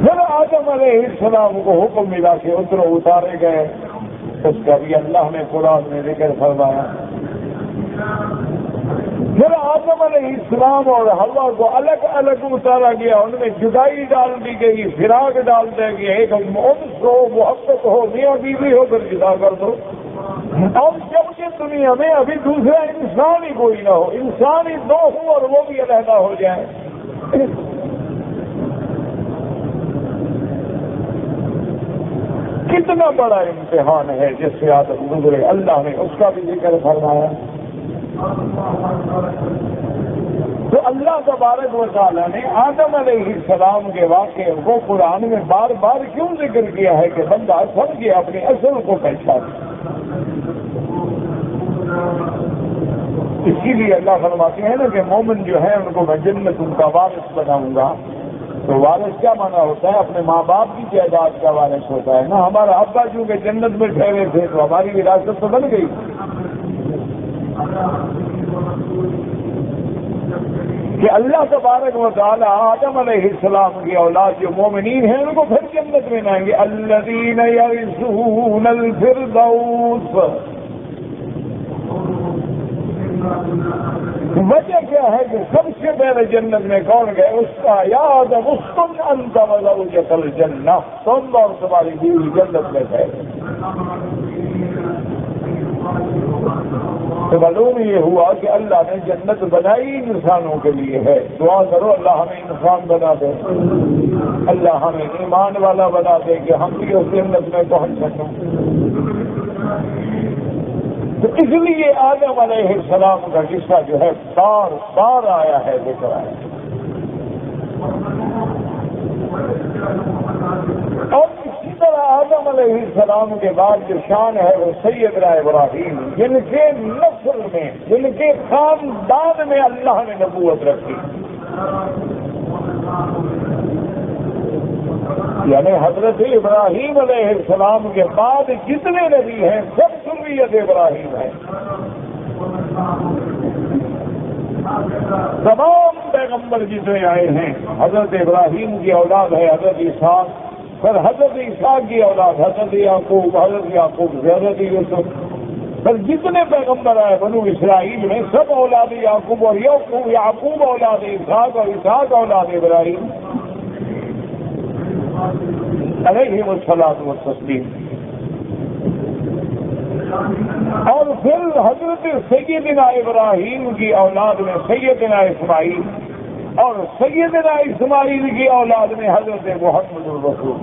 پھر آدم علیہ السلام کو حکم ملا کہ اتارے گئے، اس کا بھی اللہ نے قرآن میں ذکر فرمایا۔ پھر آدم علیہ السلام اور حوا کو الگ الگ اتارا گیا، ان میں جدائی ڈال دی گئی، فراق ڈال دیا گیا، ایک انس ہو، محبت ہو، میاں بیوی ہو کر جدا کر دو۔ اب جب کہ دنیا میں ابھی دوسرا انسان ہی کوئی نہ ہو، انسان ہی دو ہوں اور وہ بھی علیحدہ ہو جائیں۔ کتنا بڑا امتحان ہے جس سے آدم گزرے، اللہ نے اس کا بھی ذکر فرمایا۔ تو اللہ تبارک و تعالیٰ نے آدم علیہ السلام کے واقعے کو قرآن میں بار بار کیوں ذکر کیا ہے کہ بندہ سمجھے، اپنی اصل کو پہچانے۔ اسی لیے اللہ فرماتے ہیں نا کہ مومن جو ہے ان کو میں جنت ان کا وارث بناؤں گا، تو وارث کیا مانا ہوتا ہے؟ اپنے ماں باپ کی جائیداد کا وارث ہوتا ہے نا. ہمارا ابا چونکہ جنت میں ٹھہرے تھے تو ہماری وراثت تو بن گئی. کہ اللہ تبارک و تعالی آدم علیہ السلام کی اولاد جو مومنین ہیں ان کو پھر جنت میں لائیں گے. الذین یرثون الفردوس. وجہ کیا ہے کہ سب سے پہلے جنت میں کون گئے؟ اس کا یا آدم اسکن انت وزوجک الجنہ. تم اور تمہاری بیوی جنت میں گئے. تو معلوم یہ ہوا کہ اللہ نے جنت بنائی انسانوں کے لیے ہے. دعا کرو اللہ ہمیں انسان بنا دے, اللہ ہمیں ایمان والا بنا دے کہ ہم بھی اس جنت میں پہنچ سکیں. تو اس لیے آدم علیہ السلام کا قصہ جو ہے بار بار آیا ہے, ذکر آیا. اور اسی طرح آدم علیہ السلام کے بعد جو شان ہے وہ سیدنا ابراہیم, جن کے نسل میں, جن کے خاندان میں اللہ نے نبوت رکھی. یعنی حضرت ابراہیم علیہ السلام کے بعد جتنے نبی ہیں سب ذریت ابراہیم ہیں. تمام پیغمبر جتنے آئے ہیں حضرت ابراہیم کی اولاد ہے, حضرت اسحاق, پھر حضرت اسحاق کی اولاد حضرت یعقوب, حضرت یعقوب سے حضرت یوسف, پھر جتنے پیغمبر آئے بنو اسرائیل میں سب اولاد یعقوب, اور یعقوب اولاد اسحاق, اور اسحاق اولاد ابراہیم علیہ الصلاۃ والتسلیم. اور پھر حضرت سیدنا ابراہیم کی اولاد میں سیدنا اسماعیل, اور سیدنا اسماعیل کی اولاد میں حضرت محمد الرسول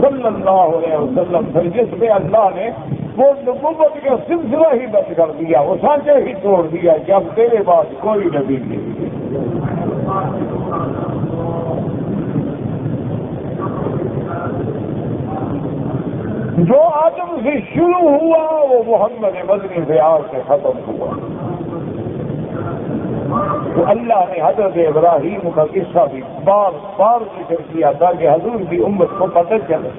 صلی اللہ علیہ وسلم, پھر جس پہ اللہ نے وہ نبوت کا سلسلہ ہی بند کر دیا, وہ سانچے ہی توڑ دیا کہ اب تیرے بعد کوئی نبی نہیں. جو آدم سے شروع ہوا وہ محمد مدنی سے آج سے ختم ہوا. تو اللہ نے حضرت ابراہیم کا قصہ بھی بار بار ذکر کیا تاکہ حضور کی امت کو پتہ چلے.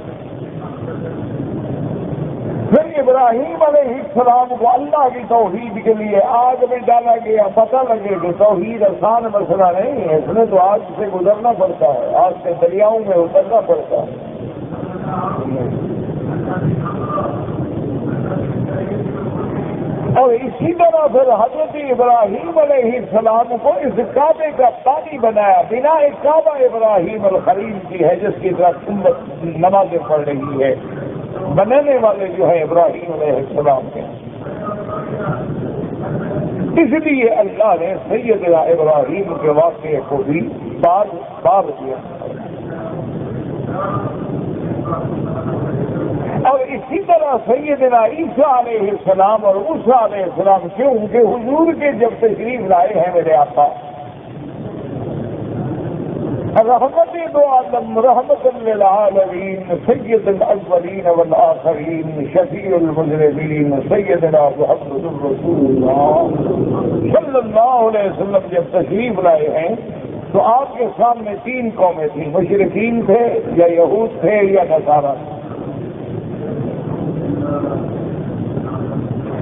پھر ابراہیم علیہ السلام کو اللہ کی توحید کے لیے آگ میں ڈالا گیا. پتہ لگے کہ توحید آسان مسئلہ نہیں ہے, اس میں تو آگ سے گزرنا پڑتا ہے, آگ سے دریاؤں میں اترنا پڑتا ہے. اور اسی طرح پھر حضرت ابراہیم علیہ السلام کو اس کعبے کا پانی بنایا. بنا ایک کعبہ ابراہیم الخلیل کی ہے جس کی طرح امت نمازیں پڑھ رہی ہے. بنانے والے جو ہے ابراہیم علیہ السلام کے. اس لیے اللہ نے سیدنا ابراہیم کے واقعے کو بھی بار بار دیا. اور اسی طرح سیدنا عیسیٰ علیہ السلام اور موسیٰ علیہ السلام کیونکہ حضور کے جب تشریف لائے ہیں میرے آقا رحمت دو عالم, رحمت للعالمین, سید الاولین والآخرین, شفیع المذنبین, سیدنا محمد رسول اللہ صلی اللہ علیہ وسلم جب تشریف لائے ہیں تو آپ کے سامنے تین قومیں تھیں. مشرکین تھے یا یہود تھے یا نصارہ.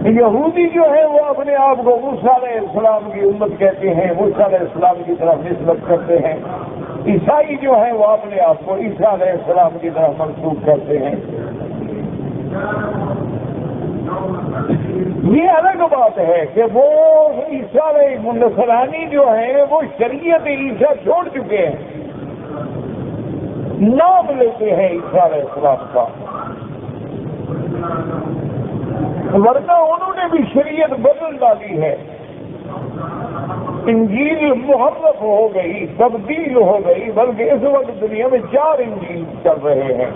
یہودی جو ہے وہ اپنے آپ کو موسیٰ علیہ السلام کی امت کہتے ہیں, موسیٰ علیہ السلام کی طرف نسبت کرتے ہیں. عیسائی جو ہیں وہ اپنے آپ کو عیسیٰ علیہ السلام کی طرف منسوب کرتے ہیں. یہ الگ بات ہے کہ وہ عیسیٰ علیہ نصرانی جو ہیں وہ شریعت عیسیٰ چھوڑ چکے ہیں, نام لیتے ہیں عیسیٰ علیہ السلام کا, ورنہ انہوں نے بھی شریعت بدل ڈالی ہے. انجیل محرف ہو گئی, تبدیل ہو گئی, بلکہ اس وقت دنیا میں 4 انجیل چل رہے ہیں.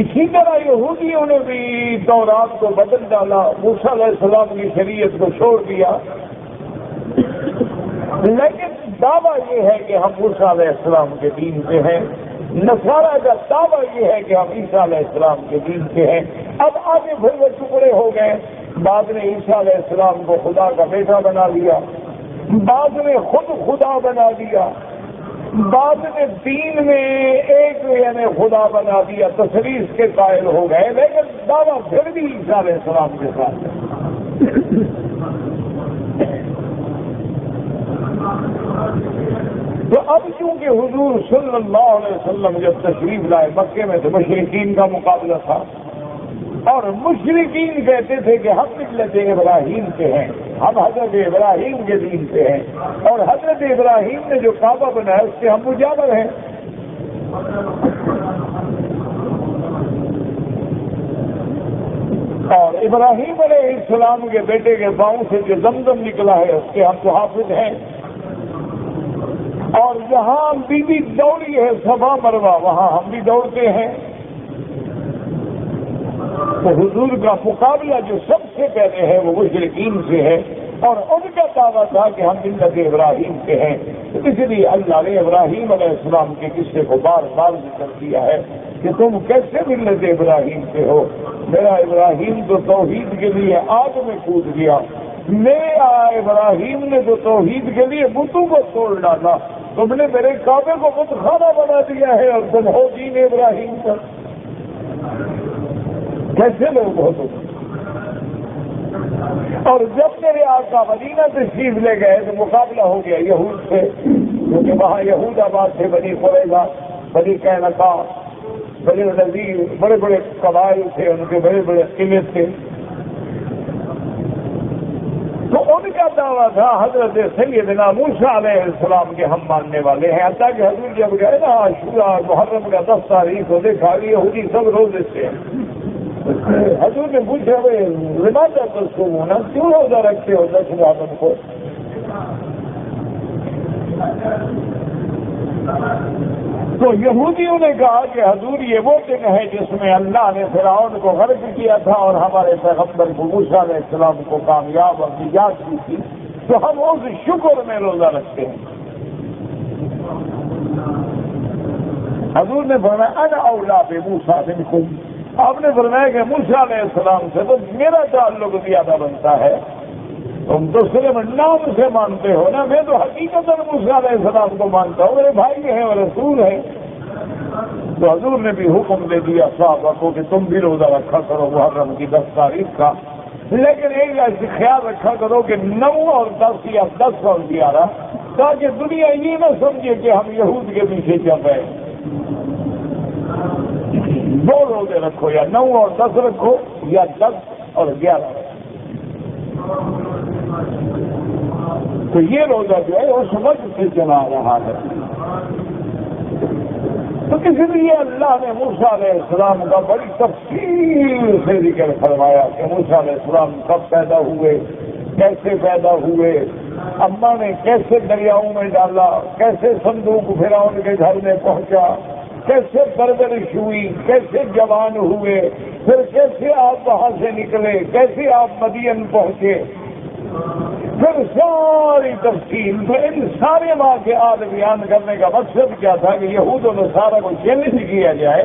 اسی طرح یہودیوں نے بھی تورات کو بدل ڈالا, موسیٰ علیہ السلام کی شریعت کو چھوڑ دیا. لیکن دعویٰ یہ ہے کہ ہم موسیٰ علیہ السلام کے دین پہ ہیں. نصارہ کا دعویٰ یہ ہے کہ ہم عیسیٰ علیہ السلام کے دین پہ ہیں. اب آگے پھر وہ ٹکڑے ہو گئے. بعد میں عیسیٰ علیہ السلام کو خدا کا بیٹا بنا لیا, بعض نے خود خدا بنا دیا، بعض نے دین میں ایک یعنی خدا بنا دیا، تثلیث کے قائل ہو گئے، لیکن دعویٰ پھر بھی عیسیٰ علیہ السلام کے ساتھ ہے۔ تو اب چونکہ حضور صلی اللہ علیہ وسلم جب تشریف لائے مکے میں تو مشرکین کا مقابلہ تھا، اور مشرکین کہتے تھے کہ ہم ملت ابراہیم سے ہیں، ہم حضرت ابراہیم کے دین سے ہیں، اور حضرت ابراہیم نے جو کعبہ بنایا اس سے ہم مجاور ہیں۔ اور ابراہیم علیہ السلام کے بیٹے کے پاؤں سے جو زمزم نکلا ہے اس کے ہم تو حافظ ہیں، اور جہاں بی بی دوڑی ہے صفا مروہ وہاں ہم بھی دوڑتے ہیں۔ تو حضور کا مقابلہ جو سب سے پہلے ہے وہ مشرکین سے ہے، اور ان کا دعویٰ تھا کہ ہم ملت ابراہیم کے ہیں۔ تو اس لیے اللہ نے ابراہیم علیہ السلام کے قصے کو بار بار ذکر کیا ہے کہ تم کیسے ملت ابراہیم سے ہو؟ میرا ابراہیم تو توحید کے لیے آگ میں کود گیا، میرا ابراہیم نے تو توحید کے لیے بتوں کو توڑ ڈالا، تم نے میرے کعبے کو بت خانہ بنا دیا ہے اور تم ہو دین ابراہیم پر۔ کیسے لوگ ہو تم؟ اور جب میرے آقا مدینہ تشریف لے گئے تو مقابلہ ہو گیا یہود سے، کیونکہ وہاں یہود آباد تھے، بنی قریظہ، بنی قینقاع، بنی نذیر، بڑے بڑے قبائل تھے، ان کے بڑے بڑے قلعے تھے۔ تو ان کا دعویٰ تھا حضرت سیدنا موسیٰ علیہ السلام کے ہم ماننے والے ہیں، حتیٰ کہ حضور جب گئے نا عاشورہ محرم کا 10 تاریخ کو دیکھا کہ یہودی سب روزے سے ہیں۔ حضور نے پوچھا لماذا تصومون، کیوں روزہ رکھتے ہو 10 محرم کو؟ تو یہودیوں نے کہا کہ حضور یہ وہ دن ہے جس میں اللہ نے فرعون کو غرق کیا تھا اور ہمارے پیغمبر کو موسیٰ علیہ السلام کو کامیاب اور نجات دی تھی، تو ہم اس شکر میں روزہ رکھتے ہیں۔ حضور نے فرمایا انا اولیٰ بموسیٰ منکم، آپ نے فرمایا کہ موسیٰ علیہ السلام سے تو میرا تعلق زیادہ بنتا ہے، تم تو صرف نام سے مانتے ہو نا، میں تو حقیقت موسیٰ علیہ السلام کو مانتا ہوں، میرے بھائی ہیں اور رسول ہیں۔ تو حضور نے بھی حکم دے دیا صحابہ کو کہ تم بھی روزہ رکھا کرو محرم کی 10 تاریخ کا، لیکن ایک خیال رکھا کرو کہ 9 اور 10 یا 10 اور 11، تاکہ دنیا یہ نہ سمجھے کہ ہم یہود کے پیچھے چل رہے ہیں۔ 2 روزے رکھو، یا 9 اور 10 رکھو، یا 10 اور 11 رکھو۔ تو یہ روزہ جو ہے اس وقت سے چلا رہا ہے۔ تو اس لیے اللہ نے موسیٰ علیہ السلام کا بڑی تفصیل سے ذکر فرمایا کہ موسیٰ علیہ السلام کب پیدا ہوئے، کیسے پیدا ہوئے، اماں نے کیسے دریاؤں میں ڈالا، کیسے صندوق فرعون کے گھر میں پہنچا، کیسے پرورش ہوئی، کیسے جوان ہوئے، پھر کیسے آپ وہاں سے نکلے، کیسے آپ مدین پہنچے، پھر ساری تفصیل۔ تو ان سارے واقعات بیان کرنے کا مقصد کیا تھا کہ یہود و نصارہ کو چیلنج کیا جائے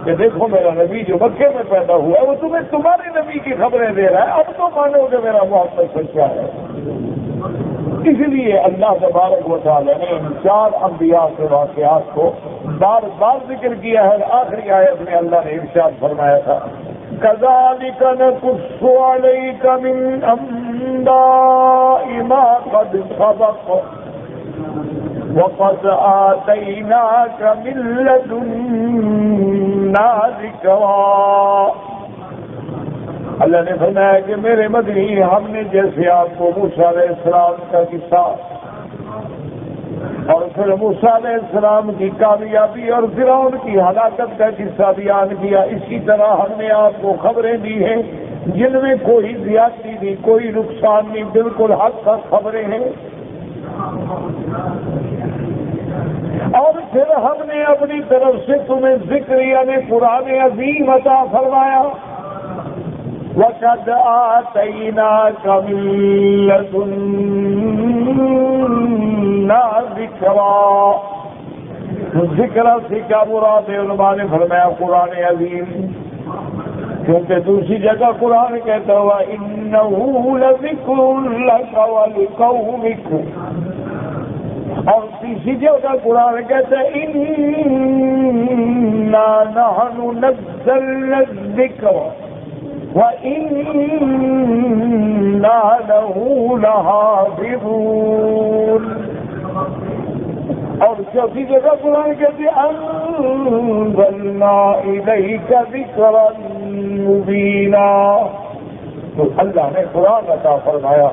کہ دیکھو میرا نبی جو مکے میں پیدا ہوا ہے وہ تمہیں تمہارے نبی کی خبریں دے رہا ہے، اب تو مانو کہ میرا محمد سچا ہے۔ اس لیے اللہ تبارک و تعالی نے ان 4 انبیاء کے واقعات کو بار بار ذکر کیا ہے۔ آخری آیت میں اللہ نے ارشاد فرمایا تھا كَذَلِكَ نَقُصُّ عَلَيْكَ مِنْ أَنْبَاءِ مَا قَدْ سَبَقَ وَقَدْ آتَيْنَاكَ مِنْ لَدُنَّا ذِكْرًا۔ اللہ نے فرمایا کہ میرے مدنی ہم نے جیسے آپ کو موسیٰ علیہ السلام کا قصہ اور پھر موسیٰ علیہ السلام کی کامیابی اور فرعون کی ہلاکت کا قصہ بیان کیا، اسی طرح ہم نے آپ کو خبریں دی ہیں جن میں کوئی زیادتی نہیں، کوئی نقصان نہیں، بالکل حق حق خبریں ہیں۔ اور پھر ہم نے اپنی طرف سے تمہیں ذکر یعنی قرآن عظیم عطا فرمایا۔ وَقَدْ آتَيْنَاكَ مِن لَّدُنَّا ذِكْرًا۔ ذکر سے کیا مراد ہے؟ علماء نے فرمایا قرآن عظیم، کیونکہ دوسری جگہ قرآن کہتا ہوا اِنَّهُ لَذِكْرٌ لَكَ وَلِقَوْمِكَ اور تیسری جگہ قرآن کہتا ہے اِنَّا نَحْنُ نَزَّلْنَا الذِّكْرَ وَإِنَّا لَهُ لَحَافِظُونَ. اور چوتھی جگہ قرآن کہتے ہیں أَنزَلْنَا إِلَيْكَ ذِكْرًا مُبِينًا. تو اللہ نے قرآن عطا فرمایا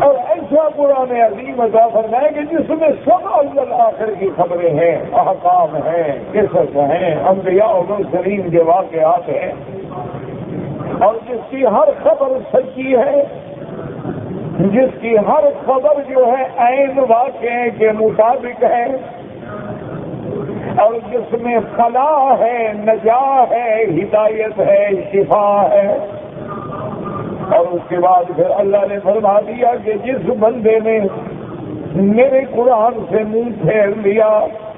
اور ایسا قرآن عظیم عطا فرمایا کہ جس میں سب اول آخر کی خبریں ہیں، احکام ہیں، قصص ہیں، انبیاء و مرسلین کے واقعات ہیں، اور جس کی ہر خبر سچی ہے، جس کی ہر خبر جو ہے عین واقعے کے مطابق ہے، اور جس میں فلاح ہے، نجات ہے، ہدایت ہے، شفا ہے. اور اس کے بعد پھر اللہ نے فرما دیا کہ جس بندے نے میرے قرآن سے منہ پھیر لیا،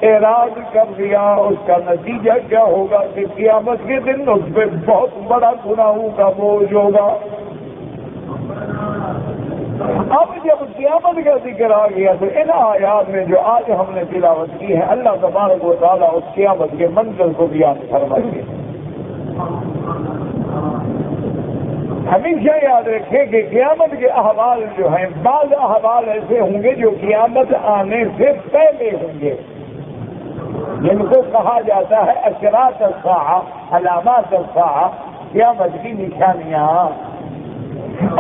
اعراض کر دیا، اس کا نتیجہ کیا ہوگا کہ قیامت کے دن اس پہ بہت بڑا گناہوں کا بوجھ ہوگا. اب جب قیامت کا ذکر آ گیا تو ان آیات میں جو آج ہم نے تلاوت کی ہے، اللہ تبارک و تعالیٰ اس قیامت کے منظر کو بیان فرمائے. ہمیشہ یاد رکھیں کہ قیامت کے احوال جو ہیں، بعض احوال ایسے ہوں گے جو قیامت آنے سے پہلے ہوں گے، جن کو کہا جاتا ہے اشراط الساعہ، علامات الساعہ، قیامت کی نشانیاں.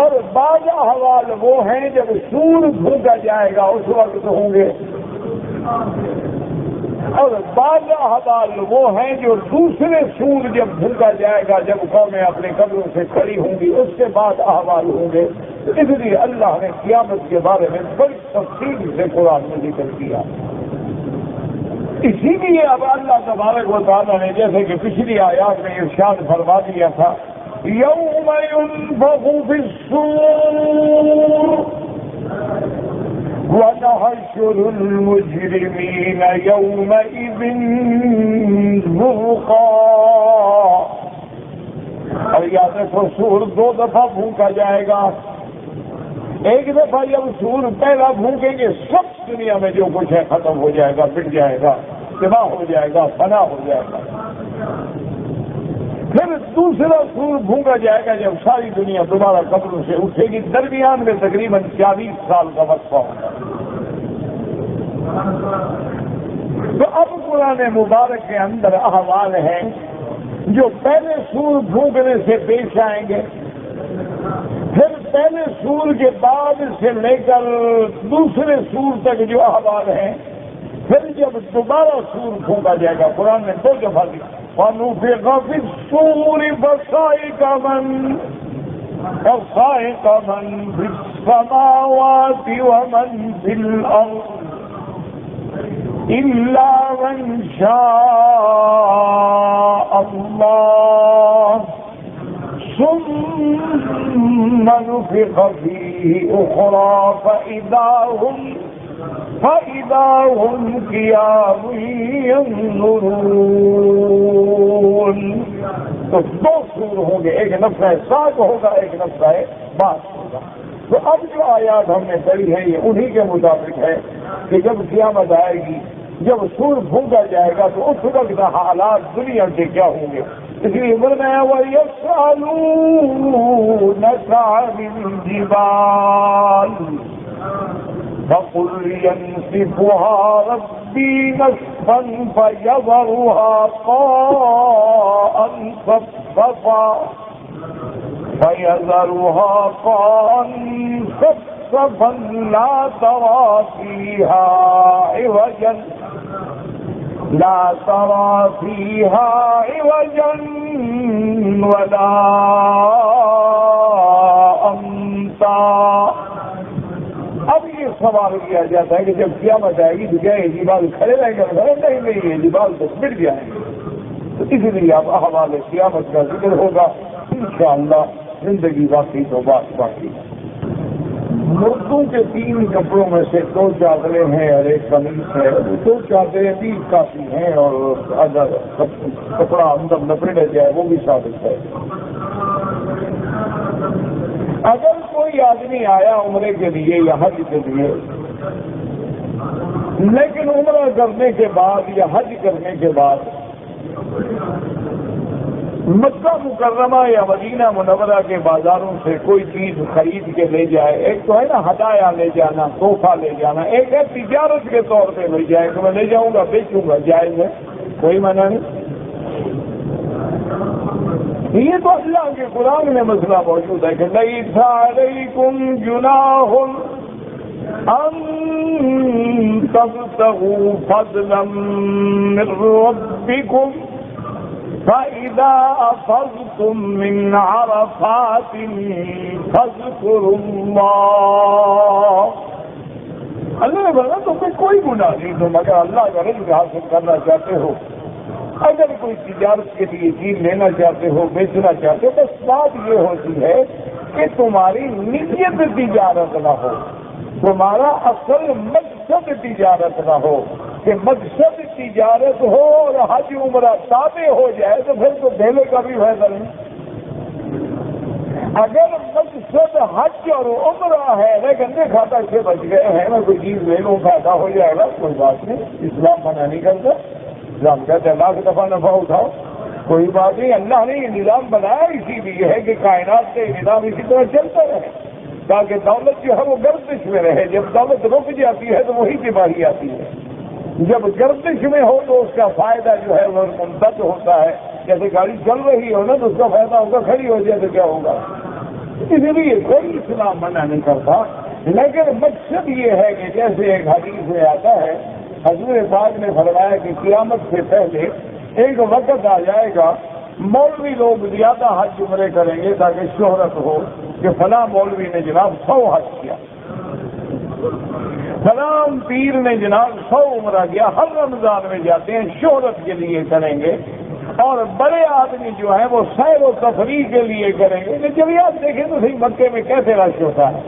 اور بعض احوال وہ ہیں جب سور پھونکا جائے گا اس وقت ہوں گے، اور بعض احوال وہ ہیں جو دوسرے سور جب پھونکا جائے گا، جب قومیں اپنے قبروں سے کھڑی ہوں گی، اس کے بعد احوال ہوں گے. اس لیے اللہ نے قیامت کے بارے میں بڑی تفصیل سے قرآن میں ذکر کیا. اسی لیے اب اللہ تبارک و تعالیٰ نے جیسے کہ پچھلی آیات میں ارشاد فرما دیا تھا یوم ينفخ في الصور ونحشر المجرمين يومئذ زرقا. اور یاد رکھو سور 2 دفعہ پھونکا جائے گا. ایک دفعہ جب سور پہلا پھونکیں گے سب دنیا میں جو کچھ ہے ختم ہو جائے گا، مٹ جائے گا، تباہ ہو جائے گا، فنا ہو جائے گا. پھر دوسرا سور پھونکا جائے گا جب ساری دنیا دوبارہ قبروں سے اٹھے گی. درمیان میں تقریباً 40 سال کا وقفہ ہوگا. تو اب قرآن مبارک کے اندر احوال ہیں جو پہلے سور پھونکنے سے پیش آئیں گے، پھر پہلے سور کے بعد سے لے کر دوسرے سور تک جو احوال ہیں، پھر جب دوبارہ سور پھونکا جائے گا. قرآن نے 2 دفعہ دیا وَنُفِخَ فِي الصُّورِ فَصَعِقَ مَن فِي السَّمَاوَاتِ وَمَن فِي الْأَرْضِ إِلَّا مَن شَاءَ اللَّهُ ثُمَّ نُفِخَ فِيهِ أُخْرَىٰ فَإِذَا هُمْ قِيَامٌ يَنظُرُونَ. تو 2 سور ہوں گے، ایک نفخہ صاعق ہوگا، ایک نفخہ بعث ہوگا. تو اب جو آیات ہم نے پڑھی ہے یہ انہی کے مطابق ہے کہ جب قیامت آئے گی، جب سور پھونکا جائے گا تو اس وقت حالات دنیا کے کیا ہوں گے. اس لیے فرمایا وَيَسْأَلُونَكَ عَنِ الْجِبَالِ فَقُلْ يَنسِفُهَا رَبِّي نَسْفًا فَيَذَرُهَا قَاعًا صَفْصَفًا لَا تَرَى فِيهَا عِوَجًا وَلَا أَمْتًا. اب یہ سوال کیا جاتا ہے کہ جب قیامت آئے گی تو کیا یہ جبال کھڑے رہیں گے؟ نہیں، یہ جبال تو مٹ جائیں گے. تو اس لیے اب احوال قیامت کا ذکر ہوگا انشاءاللہ. زندگی باقی تو بات باقی. مردوں کے 3 کپڑوں میں سے 2 چادریں ہیں اور 1 قمیص ہے. 2 چادریں بھی کافی ہیں اور اگر کپڑا اندر لپیٹا جائے وہ بھی ثابت ہے. اگر کوئی آدمی آیا عمرے کے لیے یا حج کے لیے لیکن عمرہ کرنے کے بعد یا حج کرنے کے بعد مکہ مکرمہ یا مدینہ منورہ کے بازاروں سے کوئی چیز خرید کے لے جائے، ایک تو ہے نا ہدایہ لے جانا، تحفہ لے جانا، ایک ہے تجارت کے طور پہ لے جائے کہ میں لے جاؤں گا بیچوں گا، جائز ہے، کوئی منع نہیں۔ یہ تو اللہ کے قرآن میں مسئلہ موجود ہے کہ لیس علیکم جناح ان تبتغوا فضلا من ربکم فَإِذَا أَفَضْتُم مِّنْ عَرَفَاتٍ فَاذْكُرُوا اللَّهَ۔ اللہ نے بولا تم میں کوئی گناہ نہیں، تم اگر اللہ کا رضا حاصل کرنا چاہتے ہو، اگر کوئی تجارت کے لیے چیز لینا چاہتے ہو، بیچنا چاہتے ہو، بس بات یہ ہوتی ہے کہ تمہاری نیت تجارت نہ ہو، تمہارا اصل مقصد تجارت نہ ہو، کہ مقصد تجارت ہو اور حج عمرہ تابع ہو جائے تو پھر تو دھیلے کا بھی فائدہ نہیں۔ اگر مقصد حج اور عمرہ ہے لیکن کھاتا سے بچ گئے ہیں، میں کوئی چیز لے لوں فائدہ ہو جائے گا، کوئی بات نہیں، اسلام منع نہیں کرتا، اسلام کہتے ہیں لاکھ دفعہ نفع اٹھاؤ، کوئی بات نہیں۔ اللہ نے یہ نظام بنایا اسی لیے ہے کہ کائنات کا یہ نظام اسی طرح چلتا رہے تاکہ دولت جو ہے وہ گردش میں رہے، جب دولت رک جاتی ہے تو وہی تباہی آتی ہے، جب گردش میں ہو تو اس کا فائدہ جو ہے وہ ممتد ہوتا ہے، جیسے گاڑی چل رہی ہو نا تو اس کا فائدہ ہوگا، کھڑی ہو جائے تو کیا ہوگا، اس لیے کوئی اسلام منع نہیں کرتا، لیکن مقصد یہ ہے کہ جیسے ایک حدیث میں آتا ہے، حضور پاک نے فرمایا کہ قیامت سے پہلے ایک وقت آ جائے گا مولوی لوگ زیادہ حج عمرے کریں گے تاکہ شہرت ہو کہ فلاں مولوی نے جناب 100 حج کیا، سلام پیر نے جناب 100 عمرہ کیا، ہر رمضان میں جاتے ہیں شہرت کے لیے کریں گے، اور بڑے آدمی جو ہیں وہ سیر و تفریح کے لیے کریں گے۔ لیکن جب آپ دیکھیں تو صحیح مکے میں کیسے رش ہوتا ہے،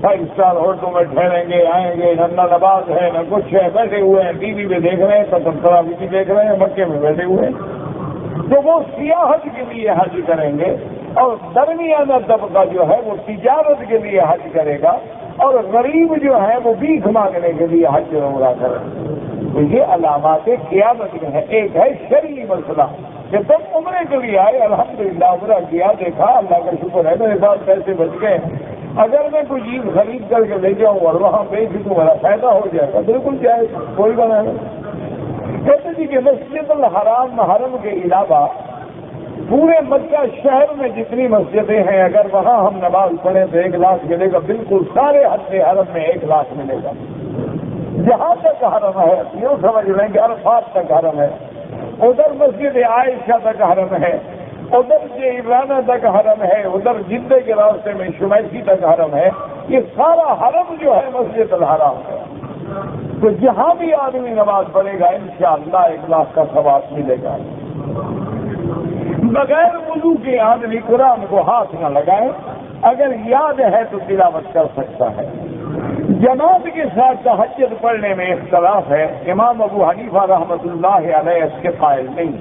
5 اسٹار ہوٹلوں میں ٹھہریں گے، آئیں گے، نہ نماز ہے نہ کچھ ہے، بیٹھے ہوئے ہیں ٹی وی پہ دیکھ رہے ہیں، تراویح بھی دیکھ رہے ہیں، مکے میں بیٹھے ہوئے ہیں، تو وہ سیاحت کے لیے حج کریں گے، اور درمیانہ طبقہ جو ہے وہ تجارت کے لیے حج کرے گا، اور غریب جو ہے وہ بھیک مانگنے کے لیے حج عمرہ کرے۔ تو یہ علامات قیامت میں ہے۔ ایک ہے شرعی مسئلہ کہ تم عمرے کے لیے آئے، الحمدللہ عمرہ کیا، دیکھا اللہ کا شکر ہے میرے پاس پیسے بچ گئے، اگر میں کوئی چیز خرید کر کے لے جاؤں اور وہاں بیچ دوں میرا فائدہ ہو جائے گا، بالکل جائز، کوئی بنا نہیں۔ کہتے جی کہ مسجد الحرام حرم کے علاوہ پورے مکہ شہر میں جتنی مسجدیں ہیں اگر وہاں ہم نماز پڑھیں تو 1 لاکھ ملے گا، بالکل سارے حج حرم میں 1 لاکھ ملے گا۔ جہاں تک حرم ہے یوں سمجھ لیں کہ عرفات تک حرم ہے، ادھر مسجد عائشہ تک حرم ہے، ادھر جیرانہ تک حرم ہے، ادھر جدے کے راستے میں شمیسی تک حرم ہے، یہ سارا حرم جو ہے مسجد الحرام ہے۔ تو جہاں بھی آدمی نماز پڑھے گا انشاءاللہ 1 لاکھ کا ثواب ملے گا۔ بغیر وضو کے آدمی قرآن کو ہاتھ نہ لگائے، اگر یاد ہے تو تلاوت کر سکتا ہے۔ جماعت کے ساتھ تہجد پڑھنے میں اختلاف ہے، امام ابو حنیفہ رحمۃ اللہ علیہ اس کے قائل نہیں،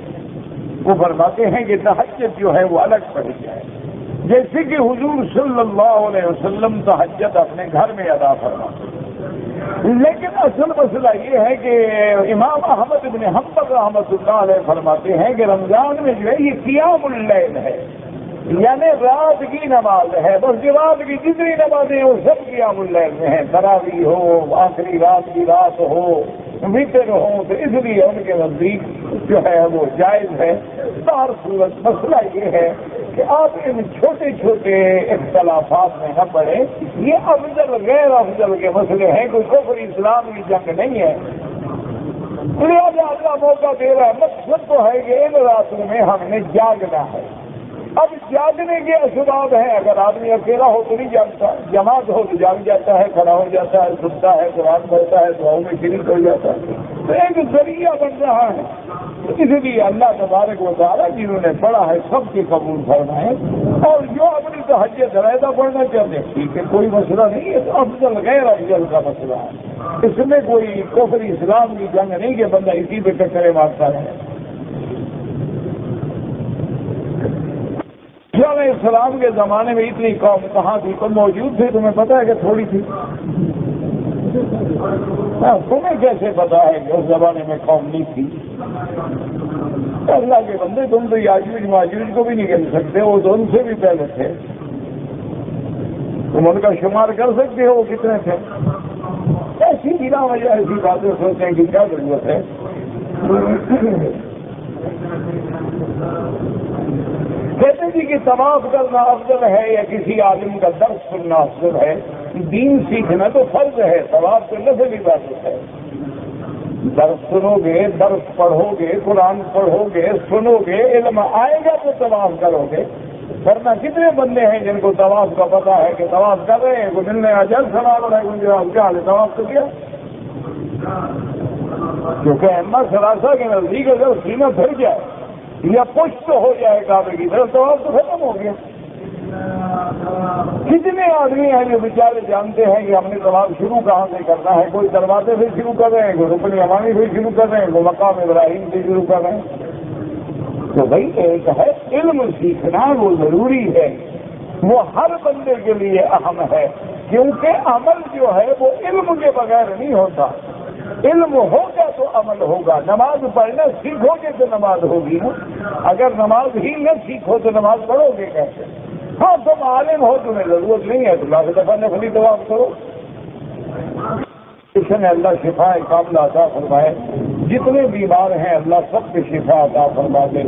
وہ فرماتے ہیں کہ تہجد جو ہے وہ الگ پڑھی جائے، جیسے کہ حضور صلی اللہ علیہ وسلم تہجد اپنے گھر میں ادا فرماتے ہیں۔ لیکن اصل مسئلہ یہ ہے کہ امام احمد بن حنبل رحمۃ اللہ علیہ فرماتے ہیں کہ رمضان میں جو ہے یہ قیام اللیل ہے، یعنی رات کی نماز ہے، بس جو رات کی جتنی نمازیں وہ سب قیام اللیل میں ہیں، تراویح ہو، آخری رات کی رات ہو، وتر ہو، تو اس لیے ان کے نزدیک جو ہے وہ جائز ہے۔ ہر صورت مسئلہ یہ ہے کہ آپ ان چھوٹے چھوٹے اختلافات میں نہ پڑیں، یہ افضل غیر افضل کے مسئلے ہیں، کوئی کفر اسلام کی جنگ نہیں ہے۔ لہٰذا اللہ موقع دے رہا ہے، مقصد تو ہے کہ ان راتوں میں ہم نے جاگنا ہے۔ اب جاگنے کے اسباب ہیں، اگر آدمی اکیلا ہو تو نہیں جاگتا، جماعت ہو تو جاگ جاتا ہے، کھڑا ہو جاتا ہے، سنتا ہے، قرآن پڑھتا ہے، دعاؤں میں شریک ہو جاتا ہے، تو ایک ذریعہ بن رہا ہے۔ اس لیے اللہ تبارک و تعالیٰ جنہوں نے پڑھا ہے سب کی قبول فرمائے، اور جو اپنی تہجد علیحدہ پڑھنا چاہتے ہیں ٹھیک ہے، کوئی مسئلہ نہیں ہے، تو افضل غیر افضل کا مسئلہ ہے، اس میں کوئی کفر اسلام کی جنگ نہیں کہ بندہ اسی پہ ٹکرے مارتا ہے۔ علیہ السلام کے زمانے میں اتنی قوم کہاں تھی، تم موجود تھے، تمہیں پتا ہے کہ تھوڑی تھی، تمہیں کیسے پتا ہے کہ اس زمانے میں قوم نہیں تھی؟ اللہ کے بندے تم تو یاجوج ماجوج کو بھی نہیں کہہ سکتے، وہ تو ان سے بھی پہلے تھے، تم ان کا شمار کر سکتے ہو وہ کتنے تھے؟ ایسی بنا وجہ ایسی باتیں سوچنے کی کیا ضرورت ہے؟ کہتے جی کہ طواف کرنا افضل ہے یا کسی عالم کا درس سننا افضل ہے؟ دین سیکھنا تو فرض ہے، طواف تو نفل عبادت ہے۔ درس سنو گے، درس پڑھو گے، قرآن پڑھو گے، سنو گے، علم آئے گا تو طواف کرو گے، ورنہ کتنے بندے ہیں جن کو طواف کا پتہ ہے کہ طواف کر رہے ہیں، کوئی ملنے اجل سوال ہو رہا ہے، کوئی جواب کیا حال ہے طواف تو کیا؟ کیونکہ احمد سراسا کے نزدیک اگر سینہ بھر جائے یا پشت ہو جائے کعبے کی طرف طواف تو ختم ہو گیا۔ کتنے آدمی ہیں جو بیچارے جانتے ہیں کہ ہم نے طواف شروع کہاں سے کرنا ہے، کوئی دروازے سے شروع کر رہے ہیں، کوئی رکن یمانی سے شروع کر رہے ہیں، کوئی مقام ابراہیم سے شروع کر رہے ہیں۔ تو بھائی ایک ہے علم سیکھنا، وہ ضروری ہے، وہ ہر بندے کے لیے اہم ہے، کیونکہ عمل جو ہے وہ علم کے بغیر نہیں ہوتا، علم ہوگا تو عمل ہوگا۔ نماز پڑھنا سیکھو گے تو نماز ہوگی نا، اگر نماز ہی نہ سیکھو تو نماز پڑھو گے کیسے؟ ہاں تم عالم ہو، تمہیں ضرورت نہیں ہے تو لاکھ دفعہ نفلی طواف کرو۔ اللہ شفا کاملہ عطا فرمائے، جتنے بیمار ہیں اللہ سب کے شفا عطا فرما دے،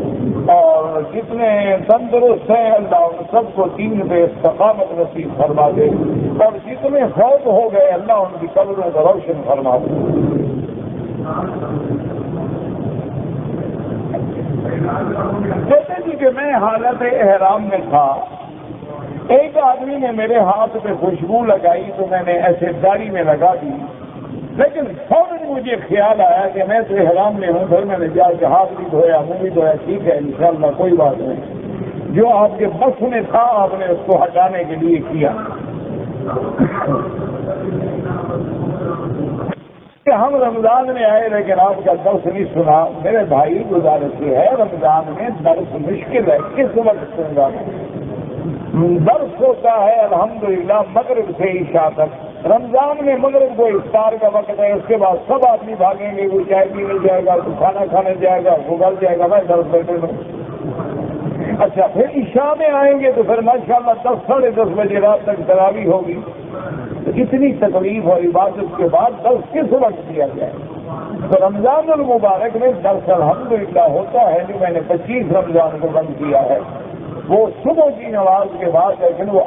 اور جتنے تندرست ہیں اللہ ان سب کو دین پہ استقامت نصیب فرما دے، اور جتنے فوت ہو گئے اللہ ان کی قبروں کو روشن فرما دے۔ کہتے جی کہ میں حالت احرام میں تھا، ایک آدمی نے میرے ہاتھ پہ خوشبو لگائی تو میں نے ایسے داڑھی میں لگا دی، لیکن فوراً مجھے خیال آیا کہ میں تو احرام میں ہوں، پھر میں نے جا کے ہاتھ بھی دھویا، منہ بھی دھویا، ٹھیک ہے انشاءاللہ کوئی بات نہیں، جو آپ کے بس میں تھا آپ نے اس کو ہٹانے کے لیے کیا۔ کہ ہم رمضان میں آئے لیکن آپ کا درس نہیں سنا، میرے بھائی گزارش یہ ہے رمضان میں درس مشکل ہے، کس وقت سنگا؟ درس ہوتا ہے الحمدللہ مغرب سے عشاء تک، رمضان میں مغرب کو افطار کا وقت ہے، اس کے بعد سب آدمی بھاگیں گے، وہ چائے پینے جائے گا، تو کھانا کھانے جائے گا، وہ گھر جائے گا، میں درس بیٹھے ہوں۔ اچھا پھر عشاء میں آئیں گے تو پھر ماشاءاللہ 10 ساڑھے 10 بجے رات تک تراویح ہوگی، تو اتنی تکلیف اور عبادت کے بعد درس کس وقت دیا جائے؟ تو رمضان المبارک میں درس الحمدللہ ہوتا ہے، جو میں نے 25 رمضان کو بند کیا ہے، وہ صبح کی نماز کے بعد، لیکن وہ